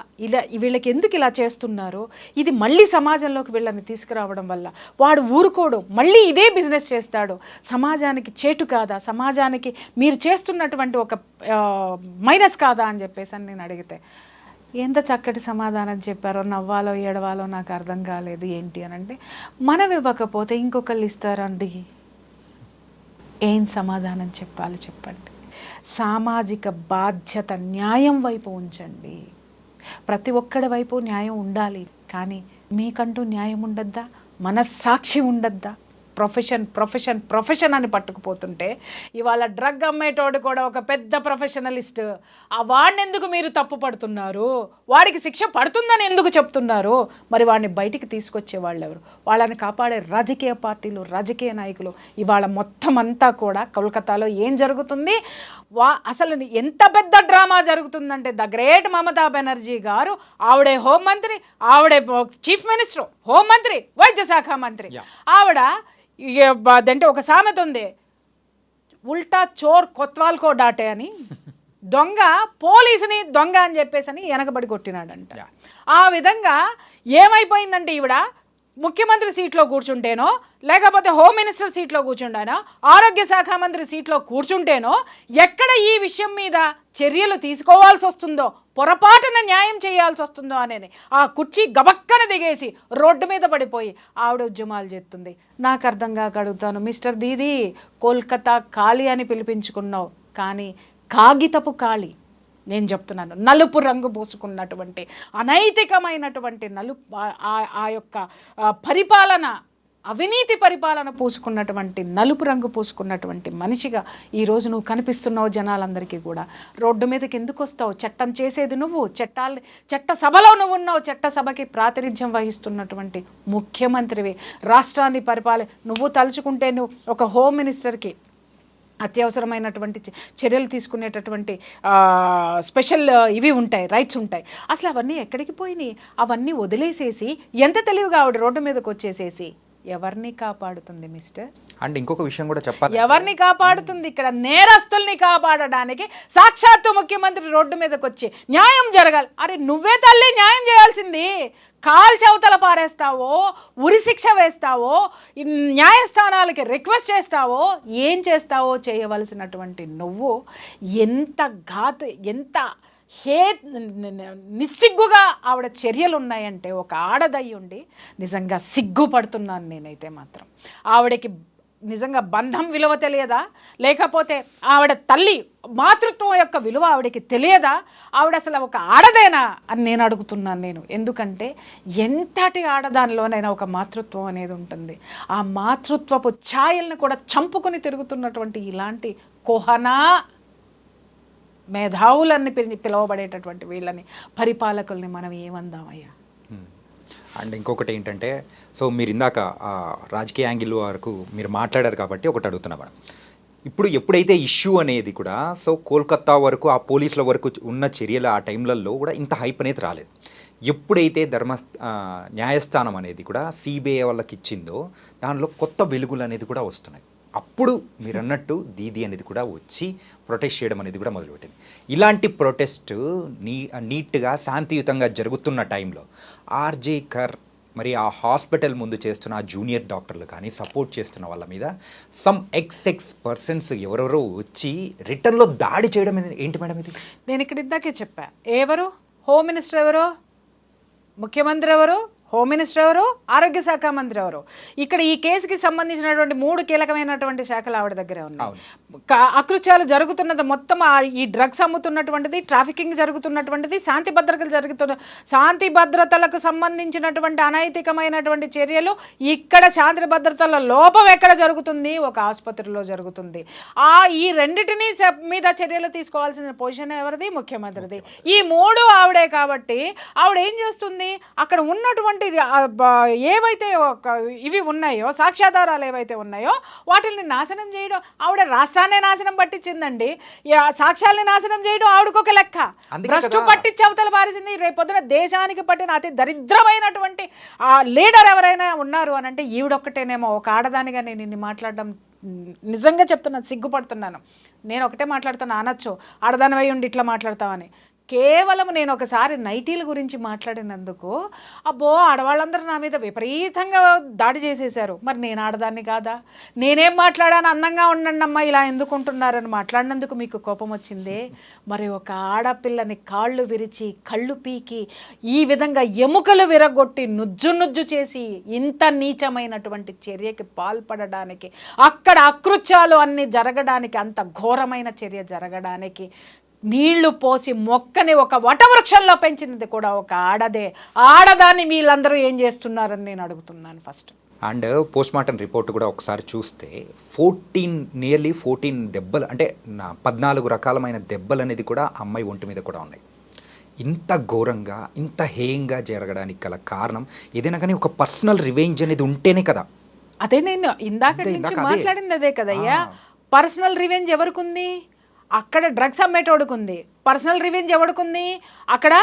వీళ్ళకి ఎందుకు ఇలా చేస్తున్నారు, ఇది మళ్ళీ సమాజంలోకి వీళ్ళని తీసుకురావడం వల్ల వాడు ఊరుకోడు, మళ్ళీ ఇదే బిజినెస్ చేస్తాడు, సమాజానికి చేటు కాదా, సమాజానికి మీరు చేస్తున్నటువంటి ఒక మైనస్ కాదా అని చెప్పేసి నేను అడిగితే ఎంత చక్కటి సమాధానం చెప్పారో, నవ్వాలో ఏడవాలో నాకు అర్థం కాలేదు. ఏంటి అని అంటే, మనం ఇవ్వకపోతే ఇంకొకళ్ళు ఇస్తారండి. ఏం సమాధానం చెప్పాలి చెప్పండి? సామాజిక బాధ్యత, న్యాయం వైపు ఉంచండి. ప్రతి ఒక్కడి వైపు న్యాయం ఉండాలి, కానీ మీకంటూ న్యాయం ఉండద్దా, మనస్సాక్షి ఉండద్దా? ప్రొఫెషన్ అని పట్టుకుపోతుంటే ఇవాళ డ్రగ్ అమ్మేటోడు కూడా ఒక పెద్ద ప్రొఫెషనలిస్ట్. వాడిని ఎందుకు మీరు తప్పు పడుతున్నారు, వాడికి శిక్ష పడుతుందని ఎందుకు చెప్తున్నారు? మరి వాడిని బయటికి తీసుకొచ్చే వాళ్ళు ఎవరు? వాళ్ళని కాపాడే రాజకీయ పార్టీలు, రాజకీయ నాయకులు. ఇవాళ మొత్తం అంతా కూడా కోల్కతాలో ఏం జరుగుతుంది, అసలు ఎంత పెద్ద డ్రామా జరుగుతుందంటే, ద గ్రేట్ మమతా బెనర్జీ గారు, ఆవిడే హోంమంత్రి, ఆవిడే చీఫ్ మినిస్టర్, హోంమంత్రి, వైద్య శాఖ మంత్రి, ఆవిడ అదంటే ఒక సామెత ఉంది, ఉల్టా చోర్ కొత్వాల్కో డాటే అని, దొంగ పోలీసుని దొంగ అని చెప్పేసి అని వెనకబడి కొట్టినాడంట. ఆ విధంగా ఏమైపోయిందంటే, ఈవిడ ముఖ్యమంత్రి సీట్లో కూర్చుంటేనో, లేకపోతే హోమ్ మినిస్టర్ సీట్లో కూర్చుంటానో, ఆరోగ్య శాఖ మంత్రి సీట్లో కూర్చుంటేనో, ఎక్కడ ఈ విషయం మీద చర్యలు తీసుకోవాల్సి వస్తుందో, పొరపాటున న్యాయం చేయాల్సి వస్తుందో అనేది ఆ కుర్చీ గబక్కన దిగేసి రోడ్డు మీద పడిపోయి ఆవిడ ఉద్యమాలు చేస్తుంది. నాకు అర్థం కాక అడుగుతాను, మిస్టర్ దీదీ, కోల్కతా ఖాళీ అని పిలిపించుకున్నావు, కానీ కాగితపు ఖాళీ. నేను చెప్తున్నాను, నలుపు రంగు పూసుకున్నటువంటి అనైతికమైనటువంటి ఆ యొక్క పరిపాలన, అవినీతి పరిపాలన పూసుకున్నటువంటి, నలుపు రంగు పూసుకున్నటువంటి మనిషిగా ఈరోజు నువ్వు కనిపిస్తున్నావు జనాలందరికీ కూడా. రోడ్డు మీదకి ఎందుకు వస్తావు? చట్టం చేసేది నువ్వు, చట్ట సభలో నువ్వు ఉన్నావు, చట్ట సభకి ప్రాతినిధ్యం వహిస్తున్నటువంటి ముఖ్యమంత్రివి, రాష్ట్రాన్ని నువ్వు తలుచుకుంటే నువ్వు ఒక హోమ్ మినిస్టర్కి అత్యవసరమైనటువంటి చర్యలు తీసుకునేటటువంటి స్పెషల్ ఇవి ఉంటాయి, రైట్స్ ఉంటాయి. అసలు అవన్నీ ఎక్కడికి పోయినాయి? అవన్నీ వదిలేసేసి ఎంత తెలివిగా ఆవిడ రోడ్డు మీదకి వచ్చేసేసి ఎవరిని కాపాడుతుంది మిస్టర్? అండ్ ఇంకొక విషయం కూడా చెప్పాలి, ఎవరిని కాపాడుతుంది? ఇక్కడ నేరస్తుల్ని కాపాడడానికి సాక్షాత్తు ముఖ్యమంత్రి రోడ్డు మీదకి వచ్చి న్యాయం జరగాలి. అరే నువ్వే తల్లి న్యాయం చేయాల్సింది. కాల్ చవతల పారేస్తావో, ఉరిశిక్ష వేస్తావో, న్యాయస్థానాలకి రిక్వెస్ట్ చేస్తావో, ఏం చేస్తావో చేయవలసినటువంటి నువ్వు ఎంత నిస్సిగ్గుగా ఆవిడ చర్యలు ఉన్నాయంటే, ఒక ఆడదయ్యి ఉండి నిజంగా సిగ్గుపడుతున్నాను నేనైతే మాత్రం. ఆవిడకి నిజంగా బంధం విలువ తెలియదా, లేకపోతే ఆవిడ తల్లి మాతృత్వం యొక్క విలువ ఆవిడకి తెలియదా? ఆవిడ అసలు ఒక ఆడదేనా అని నేను అడుగుతున్నాను. ఎందుకంటే ఎంతటి ఆడదానిలోనైనా ఒక మాతృత్వం అనేది ఉంటుంది. ఆ మాతృత్వపు ఛాయల్ని కూడా చంపుకొని తిరుగుతున్నటువంటి ఇలాంటి కోహనా మేధావులన్నీ పిలువబడేటటువంటి వీళ్ళని, పరిపాలకుల్ని మనం ఏమందామయ్యా? అండ్ ఇంకొకటి ఏంటంటే, సో మీరు ఇందాక రాజకీయ యాంగిల్ వరకు మీరు మాట్లాడారు కాబట్టి ఒకటి అడుగుతున్నా మేడం. ఇప్పుడు ఎప్పుడైతే ఇష్యూ అనేది కూడా, సో కోల్కతా వరకు ఆ పోలీసుల వరకు ఉన్న చర్యలు ఆ టైంలలో కూడా ఇంత హైప్ అనేది రాలేదు. ఎప్పుడైతే న్యాయస్థానం అనేది కూడా సిబిఐ వాళ్ళకి ఇచ్చిందో, దానిలో కొత్త వెలుగులు అనేది కూడా వస్తున్నాయి. అప్పుడు మీరు అన్నట్టు దీది అనేది కూడా వచ్చి ప్రొటెస్ట్ చేయడం అనేది కూడా మొదలుపెట్టింది. ఇలాంటి ప్రొటెస్ట్ నీట్గా శాంతియుతంగా జరుగుతున్న టైంలో ఆర్జే కర్ మరి ఆ హాస్పిటల్ ముందు చేస్తున్న ఆ జూనియర్ డాక్టర్లు కానీ సపోర్ట్ చేస్తున్న వాళ్ళ మీద సమ్ పర్సన్స్ ఎవరెవరో వచ్చి రిటర్న్లో దాడి చేయడం ఏంటి మేడం ఇది? నేను ఇక్కడ ఇందాకే చెప్పా, ఎవరు హోమ్ మినిస్టర్ ఎవరు, ముఖ్యమంత్రి ఎవరు, హోమ్ మినిస్టర్ ఎవరు, ఆరోగ్య శాఖ మంత్రి ఎవరు? ఇక్కడ ఈ కేసుకి సంబంధించినటువంటి 3 కీలకమైనటువంటి శాఖలు ఆవిడ దగ్గరే ఉన్నాయి. అకృత్యాలు జరుగుతున్నది మొత్తం, ఈ డ్రగ్స్ అమ్ముతున్నటువంటిది, ట్రాఫికింగ్ జరుగుతున్నటువంటిది, శాంతి భద్రతలకు సంబంధించినటువంటి అనైతికమైనటువంటి చర్యలు, ఇక్కడ శాంతి భద్రతల లోపం ఎక్కడ జరుగుతుంది? ఒక ఆసుపత్రిలో జరుగుతుంది. ఈ రెండిటిని మీద చర్యలు తీసుకోవాల్సిన పొజిషన్ ఎవరిది? ముఖ్యమంత్రిది. ఈ 3 ఆవిడే. కాబట్టి ఆవిడ ఏం చేస్తుంది, అక్కడ ఉన్నటువంటి ఉన్నటువంటి ఏవైతే ఇవి ఉన్నాయో సాక్ష్యాధారాలు ఏవైతే ఉన్నాయో వాటిని నాశనం చేయడం, ఆవిడ రాష్ట్రాన్ని నాశనం పట్టించిందండి. సాక్ష్యాలని నాశనం చేయడం ఆవిడకు ఒక లెక్క, భ్రష్టు పట్టించి అవతల పారేసింది. రేపొద్దున దేశానికి పట్టిన అతి దరిద్రమైనటువంటి లీడర్ ఎవరైనా ఉన్నారు అని అంటే ఈవిడొక్కటేనేమో. ఒక ఆడదానిగా నేను ఇన్ని మాట్లాడడం నిజంగా చెప్తున్నాను, సిగ్గుపడుతున్నాను. నేను ఒకటే మాట్లాడుతాను, అనొచ్చు ఆడదానివై ఉండి ఇట్లా మాట్లాడతామని. కేవలం నేను ఒకసారి నైటీల గురించి మాట్లాడినందుకు అబ్బో ఆడవాళ్ళందరూ నా మీద విపరీతంగా దాడి చేసేశారు. మరి నేను ఆడదాన్ని కాదా? నేనేం మాట్లాడాను? అందంగా ఉండండి అమ్మా ఇలా ఎందుకుంటున్నారని మాట్లాడినందుకు మీకు కోపం వచ్చిందే. మరి ఒక ఆడపిల్లని కాళ్ళు విరిచి కళ్ళు పీకి ఈ విధంగా ఎముకలు విరగొట్టి నుజ్జు చేసి ఇంత నీచమైనటువంటి చర్యకి పాల్పడడానికి, అక్కడ అకృత్యాలు అన్నీ జరగడానికి, అంత ఘోరమైన చర్య జరగడానికి నీళ్లు పోసి మొక్కని ఒక వటవృక్షంలో పెంచినది కూడా ఒక ఆడదే. ఆడదాన్ని వీళ్ళందరూ ఏం చేస్తున్నారని నేను అడుగుతున్నాను first. And post mortem report కూడా ఒకసారి చూస్తే నియర్లీ 14 దెబ్బలు, అంటే 14 రకాలమైన దెబ్బలు అనేది కూడా అమ్మాయి ఒంటి మీద కూడా ఉన్నాయి. ఇంత ఘోరంగా ఇంత హేయంగా జరగడానికి గల కారణం ఏదైనా కానీ ఒక పర్సనల్ రివెంజ్ అనేది ఉంటేనే కదా. అదే నేను ఇందాక నుంచి మాట్లాడింది అదే కదయ్యా. పర్సనల్ రివెంజ్ ఎవరికుంది? అక్కడ డ్రగ్స్ అమ్మేటోడికి ఉంది. పర్సనల్ రివెంజ్ ఎవడుకుంది? అక్కడ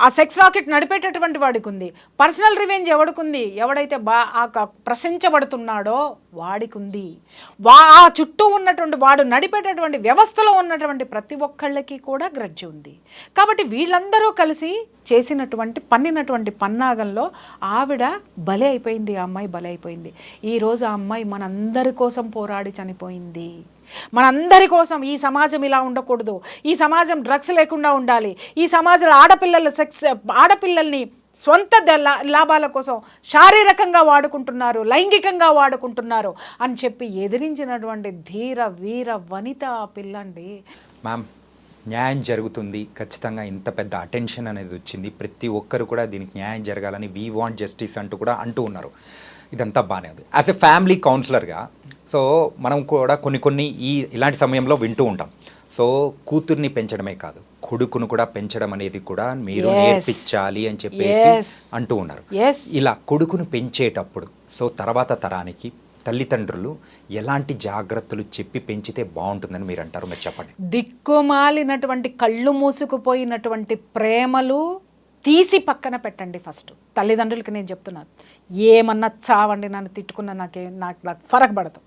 ఆ సెక్స్ రాకెట్ నడిపేటటువంటి వాడికి ఉంది. పర్సనల్ రివెంజ్ ఎవడుకుంది? ఎవడైతే ప్రశంసబడుతున్నాడో వాడికి ఉంది. ఆ చుట్టూ ఉన్నటువంటి వాడు నడిపేటటువంటి వ్యవస్థలో ఉన్నటువంటి ప్రతి ఒక్కళ్ళకి కూడా గ్రడ్జి ఉంది. కాబట్టి వీళ్ళందరూ కలిసి పన్నినటువంటి పన్నాగంలో ఆవిడ బలి అయిపోయింది. ఆ అమ్మాయి బలి అయిపోయింది. ఈరోజు ఆ అమ్మాయి మనందరి కోసం పోరాడి చనిపోయింది. మనందరి కోసం. ఈ సమాజం ఇలా ఉండకూడదు, ఈ సమాజం డ్రగ్స్ లేకుండా ఉండాలి, ఈ సమాజంలో ఆడపిల్లల్ని సొంత లాభాల కోసం శారీరకంగా వాడుకుంటున్నారు, లైంగికంగా వాడుకుంటున్నారు అని చెప్పి ఎదిరించినటువంటి ధీర వీర వనిత ఆ పిల్లండి. మ్యామ్, న్యాయం జరుగుతుంది ఖచ్చితంగా. ఇంత పెద్ద అటెన్షన్ అనేది వచ్చింది, ప్రతి ఒక్కరు కూడా దీనికి న్యాయం జరగాలని వీ వాంట్ జస్టిస్ అంటూ ఉన్నారు. ఇదంతా బాగానే ఉంది. యాజ్ ఎ ఫ్యామిలీ కౌన్సిలర్గా సో మనం కూడా కొన్ని ఇలాంటి సమయంలో వింటూ ఉంటాం. సో కూతుర్ని పెంచడమే కాదు, కొడుకును కూడా పెంచడం అనేది కూడా మీరు నేర్పించాలి అని చెప్పేసి అంటూ ఉన్నారు. ఇలా కొడుకును పెంచేటప్పుడు సో తర్వాత తరానికి తల్లిదండ్రులు ఎలాంటి జాగ్రత్తలు చెప్పి పెంచితే బాగుంటుందని మీరు అంటారు? మీరు చెప్పండి. దిక్కుమాలినటువంటి కళ్ళు మూసుకుపోయినటువంటి ప్రేమలు తీసి పక్కన పెట్టండి. ఫస్ట్ తల్లిదండ్రులకి నేను చెప్తున్నాను, ఏమన్నా చావండి, నన్ను తిట్టుకున్నా నాకు ఫరక్ పడదు.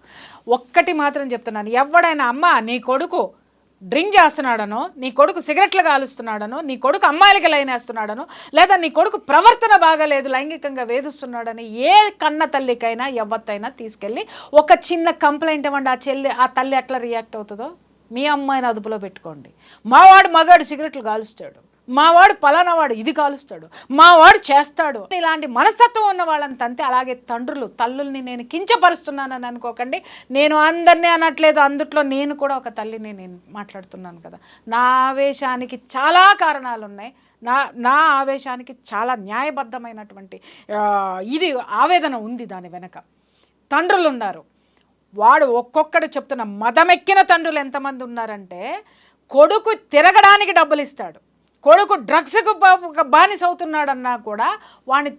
ఒక్కటి మాత్రం చెప్తున్నాను, ఎవడైనా అమ్మ నీ కొడుకు డ్రింక్ చేస్తున్నాడనో, నీ కొడుకు సిగరెట్లు కాలుస్తున్నాడనో, నీ కొడుకు అమ్మాయిలకి లైన్ వేస్తున్నాడనో, లేదా నీ కొడుకు ప్రవర్తన బాగాలేదు లైంగికంగా వేధిస్తున్నాడని ఏ కన్న తల్లికైనా ఎవత్తైనా తీసుకెళ్ళి ఒక చిన్న కంప్లైంట్ ఇవ్వండి. ఆ తల్లి ఎట్లా రియాక్ట్ అవుతుందో మీ అమ్మాయిని అదుపులో పెట్టుకోండి. మావాడు మగాడు సిగరెట్లు కాలుస్తాడు, మావాడు పలానావాడు ఇది కాలుస్తాడు, మావాడు చేస్తాడు, ఇలాంటి మనస్తత్వం ఉన్న వాళ్ళని తంతే. అలాగే తల్లుల్ని నేను కించపరుస్తున్నానని అనుకోకండి. నేను అందరినీ అనట్లేదు, అందుట్లో నేను కూడా ఒక తల్లిని నేను మాట్లాడుతున్నాను కదా. నా ఆవేశానికి చాలా కారణాలు ఉన్నాయి. నా ఆవేశానికి చాలా న్యాయబద్ధమైనటువంటి ఇది ఆవేదన ఉంది దాని వెనక. తండ్రులు ఉన్నారు. వాడు ఒక్కొక్కడు చెప్తున్న మదమెక్కిన తండ్రులు ఎంతమంది ఉన్నారంటే, కొడుకు తిరగడానికి డబ్బులు ఇస్తాడు, కొడుకు డ్రగ్స్కు బానిస అవుతున్నాడన్నా కూడా వాడిని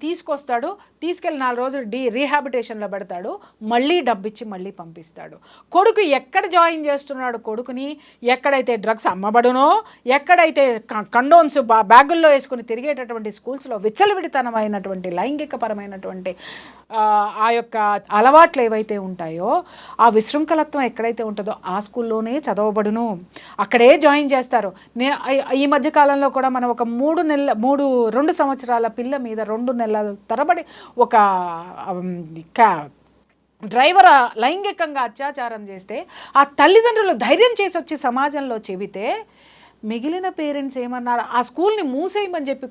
తీసుకెళ్ళి 4 రోజులు రీహాబిటేషన్లో పెడతాడు, మళ్ళీ డబ్బిచ్చి మళ్ళీ పంపిస్తాడు. కొడుకు ఎక్కడ జాయిన్ చేస్తున్నాడు కొడుకుని, ఎక్కడైతే డ్రగ్స్ అమ్మబడునో, ఎక్కడైతే కండోమ్స్ బ్యాగుల్లో వేసుకుని తిరిగేటటువంటి స్కూల్స్లో విచ్చలవిడితనమైనటువంటి లైంగికపరమైనటువంటి ఆ యొక్క అలవాట్లు ఏవైతే ఉంటాయో, ఆ విశృంఖలత్వం ఎక్కడైతే ఉంటుందో ఆ స్కూల్లోనే చదవబడును, అక్కడే జాయిన్ చేస్తారు. ఈ మధ్యకాలంలో కూడా మనం ఒక 2 సంవత్సరాల పిల్ల మీద 2 నెలల తరబడి ఒక డ్రైవర్ లైంగికంగా అత్యాచారం చేస్తే ఆ తల్లిదండ్రులు ధైర్యం చేసి వచ్చి సమాజంలో చెబితే మిగిలిన పేరెంట్స్ ఏమన్నారు, ఆ స్కూల్ని మూసేయమని చెప్పి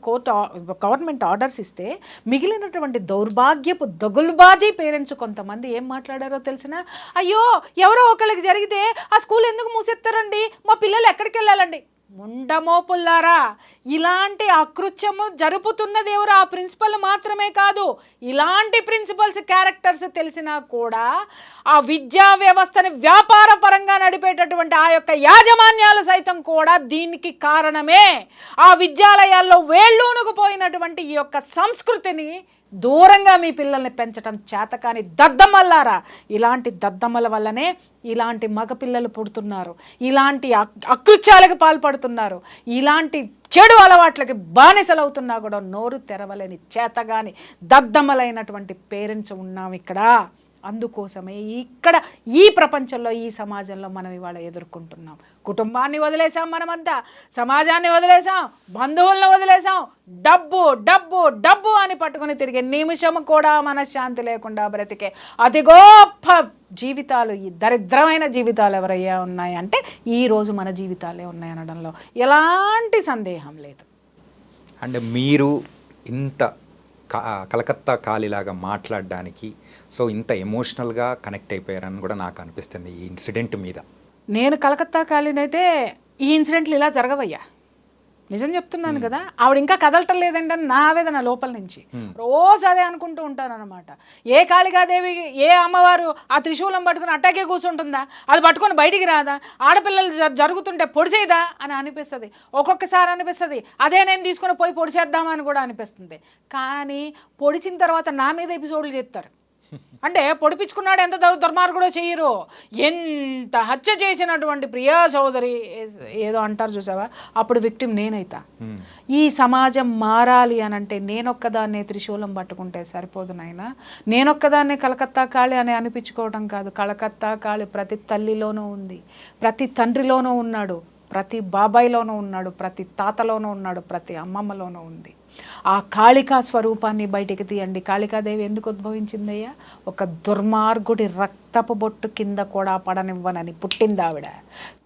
గవర్నమెంట్ ఆర్డర్స్ ఇస్తే మిగిలినటువంటి దౌర్భాగ్యపు దగులుబాజీ పేరెంట్స్ కొంతమంది ఏం మాట్లాడారో తెలిసినా, అయ్యో ఎవరో ఒకరికి జరిగితే ఆ స్కూల్ ఎందుకు మూసేస్తారండి, మా పిల్లలు ఎక్కడికి వెళ్ళాలండి. ముండమోపుల్లారా, ఇలాంటి అకృత్యము జరుపుతున్నది ఎవరు? ఆ ప్రిన్సిపల్ మాత్రమే కాదు, ఇలాంటి ప్రిన్సిపల్స్ క్యారెక్టర్స్ తెలిసినా కూడా ఆ విద్యా వ్యవస్థని వ్యాపార పరంగా నడిపేటటువంటి ఆ యొక్క యాజమాన్యాలు సైతం కూడా దీనికి కారణమే. ఆ విద్యాలయాల్లో వేళ్ళూనుకుపోయినటువంటి ఈ యొక్క సంస్కృతిని దూరంగా మీ పిల్లల్ని పెంచడం చేతకాని దద్దమ్మల్లారా. ఇలాంటి దద్దమ్మల వల్లనే ఇలాంటి మగపిల్లలు పుడుతున్నారు, ఇలాంటి అకృత్యాలకు పాల్పడుతున్నారు, ఇలాంటి చెడు అలవాట్లకి బానిసలవుతున్నా కూడా నోరు తెరవలేని చేతగాని దద్దమ్మలైనటువంటి పేరెంట్స్ ఉన్నాం ఇక్కడ. అందుకోసమే ఇక్కడ ఈ ప్రపంచంలో, ఈ సమాజంలో మనం ఇవాళ ఎదుర్కొంటున్నాం. కుటుంబాన్ని వదిలేసాం, మనమంతా సమాజాన్ని వదిలేసాం, బంధువులను వదిలేసాం, డబ్బు డబ్బు డబ్బు అని పట్టుకుని తిరిగే నిమిషము కూడా మనశ్శాంతి లేకుండా బ్రతికే అతి గొప్ప జీవితాలు, ఈ దరిద్రమైన జీవితాలు ఎవరయ్యా ఉన్నాయంటే ఈరోజు మన జీవితాలే ఉన్నాయనడంలో ఎలాంటి సందేహం లేదు. అండ్ మీరు ఇంత కలకత్తా కాలిలాగా మాట్లాడడానికి సో ఇంత ఎమోషనల్గా కనెక్ట్ అయిపోయారని కూడా నాకు అనిపిస్తుంది ఈ ఇన్సిడెంట్ మీద. నేను కలకత్తా కాలినైతే ఈ ఇన్సిడెంట్లు ఇలా జరగవయ్యా, నిజం చెప్తున్నాను కదా. ఆవిడ ఇంకా కదలటం లేదండి అని నా ఆవేదన లోపల నుంచి. రోజు అదే అనుకుంటూ ఉంటాను అనమాట. ఏ కాళికాదేవి, ఏ అమ్మవారు ఆ త్రిశూలం పట్టుకుని అట్టాకే కూర్చుంటుందా? అది పట్టుకొని బయటికి రాదా? ఆడపిల్లలు జరుగుతుంటే పొడిచేదా అని అనిపిస్తుంది. ఒక్కొక్కసారి అనిపిస్తుంది అదే నేను తీసుకొని పోయి పొడిచేద్దామని కూడా అనిపిస్తుంది. కానీ పొడిచిన తర్వాత నా మీద ఎపిసోడ్లు చేస్తారు. అంటే పొడిపించుకున్నాడు ఎంత దుర్మార్గుడో చెయ్యరు. ఎంత హత్య చేసినటువంటి ప్రియా చౌదరి ఏదో అంటారు చూసావా, అప్పుడు విక్టిమ్ నేనైతా. ఈ సమాజం మారాలి అనంటే నేనొక్కదాన్నే త్రిశూలం పట్టుకుంటే సరిపోదు నాయనా. నేనొక్కదాన్నే కలకత్తా కాళి అని అనిపించుకోవడం కాదు. కలకత్తా కాళి ప్రతి తల్లిలోనూ ఉంది, ప్రతి తండ్రిలోనూ ఉన్నాడు, ప్రతి బాబాయిలోనూ ఉన్నాడు, ప్రతి తాతలోనూ ఉన్నాడు, ప్రతి అమ్మమ్మలోనూ ఉంది. ఆ కాళికా స్వరూపాన్ని బయటికి తీయండి. కాళికాదేవి ఎందుకు ఉద్భవించిందయ్యా? ఒక దుర్మార్గుడి రక్తపు బొట్టు కింద కూడా పడనివ్వనని పుట్టింది ఆవిడ.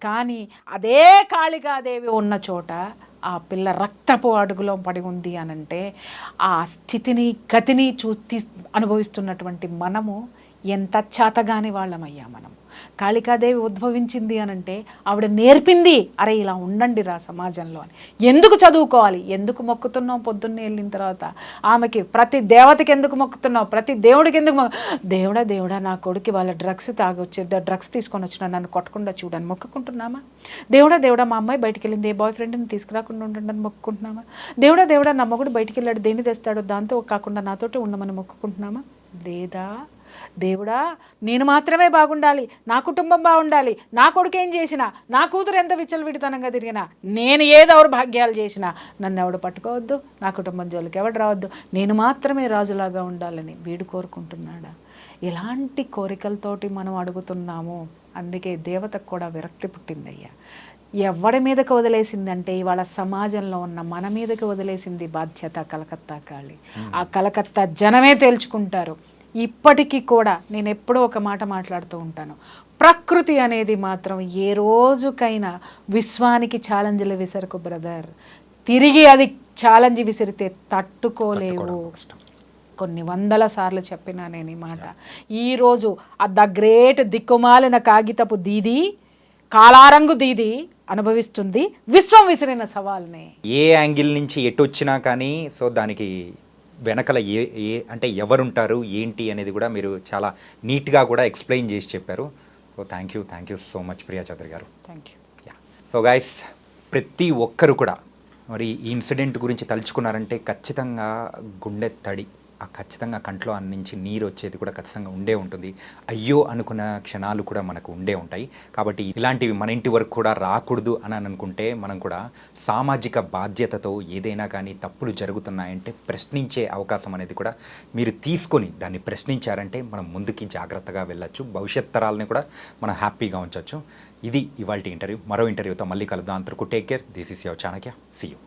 కానీ అదే కాళికాదేవి ఉన్న చోట ఆ పిల్ల రక్తపు అడుగులో పడి ఉంది అనంటే ఆ స్థితిని గతిని అనుభవిస్తున్నటువంటి మనము ఎంత చేతగాని వాళ్ళమయ్యా మనం. కాళికాదేవి ఉద్భవించింది అనంటే ఆవిడ నేర్పింది, అరే ఇలా ఉండండి రా సమాజంలో అని. ఎందుకు చదువుకోవాలి, ఎందుకు మొక్కుతున్నావు పొద్దున్నే వెళ్ళిన తర్వాత ఆమెకి? ప్రతి దేవతకి ఎందుకు మొక్కుతున్నావు, ప్రతి దేవుడికి ఎందుకు దేవుడా దేవుడా నా కొడుకు వాళ్ళ డ్రగ్స్ తీసుకొని వచ్చిన నన్ను కొట్టకుండా చూడని మొక్కుకుంటున్నామా? దేవుడా దేవుడా మా అమ్మాయి బయటికి వెళ్ళింది, ఏ బాయ్ ఫ్రెండ్ని తీసుకురాకుండా ఉండండి మొక్కుకుంటున్నామా? దేవుడా దేవుడా నా మొగుడు బయటికి వెళ్ళాడు, దేన్ని తెస్తాడో దాంతో కాకుండా నాతోటి ఉండమని మొక్కుకుంటున్నామా? లేదా దేవుడా నేను మాత్రమే బాగుండాలి, నా కుటుంబం బాగుండాలి, నా కొడుకు ఏం చేసినా, నా కూతురు ఎంత విచ్చలవిడితనంగా తిరిగినా, నేను ఏ దౌర్భాగ్యాలు చేసినా నన్ను ఎవడు పట్టుకోవద్దు, నా కుటుంబం జోలికి ఎవడు రావద్దు, నేను మాత్రమే రాజులాగా ఉండాలని వీడు కోరుకుంటున్నాడా? ఎలాంటి కోరికలతోటి మనం అడుగుతున్నాము. అందుకే దేవతకు కూడా విరక్తి పుట్టిందయ్యా. ఎవడి మీదకి వదిలేసిందంటే ఇవాళ సమాజంలో ఉన్న మన మీదకి వదిలేసింది బాధ్యత కలకత్తా కాళి. ఆ కలకత్తా జనమే తేల్చుకుంటారు. ఇప్పటికీ కూడా నేను ఎప్పుడో ఒక మాట మాట్లాడుతూ ఉంటాను, ప్రకృతి అనేది మాత్రం ఏ రోజుకైనా విశ్వానికి ఛాలెంజ్లు విసరకు బ్రదర్. తిరిగి అది ఛాలెంజ్ విసిరితే తట్టుకోలేవు. కొన్ని వందల సార్లు చెప్పినా నేను ఈ మాట. ఈరోజు ద గ్రేట్ దిక్కుమాలిన కాగితపు దీది, కాలారంగు దీది అనుభవిస్తుంది విశ్వం విసిరిన సవాల్ని. ఏ యాంగిల్ నుంచి ఎటు వచ్చినా కానీ సో దానికి వెనకల అంటే ఎవరుంటారు ఏంటి అనేది కూడా మీరు చాలా నీట్గా కూడా ఎక్స్ప్లెయిన్ చేసి చెప్పారు. So thank you so much Priya Chowdary గారు. Thank you. సో గైస్, ప్రతి ఒక్కరు కూడా మరి ఈ ఇన్సిడెంట్ గురించి తలుచుకున్నారంటే ఖచ్చితంగా గుండె తడి, ఖచ్చితంగా కంట్లో నుంచి నీరు వచ్చేది కూడా ఖచ్చితంగా ఉండే ఉంటుంది. అయ్యో అనుకున్న క్షణాలు కూడా మనకు ఉండే ఉంటాయి. కాబట్టి ఇలాంటివి మన ఇంటి వరకు కూడా రాకూడదు అని అనుకుంటే మనం కూడా సామాజిక బాధ్యతతో ఏదైనా కానీ తప్పులు జరుగుతున్నాయంటే ప్రశ్నించే అవకాశం అనేది కూడా మీరు తీసుకొని దాన్ని ప్రశ్నించారంటే మనం ముందుకి జాగ్రత్తగా వెళ్ళొచ్చు. భవిష్యత్ తరాలని కూడా మనం హ్యాపీగా ఉంచవచ్చు. ఇది ఇవాల్టి ఇంటర్వ్యూ. మరో ఇంటర్వ్యూతో మళ్ళీ కలుద్దాం. అంతవరకు take care. This is your Chanakya. See you.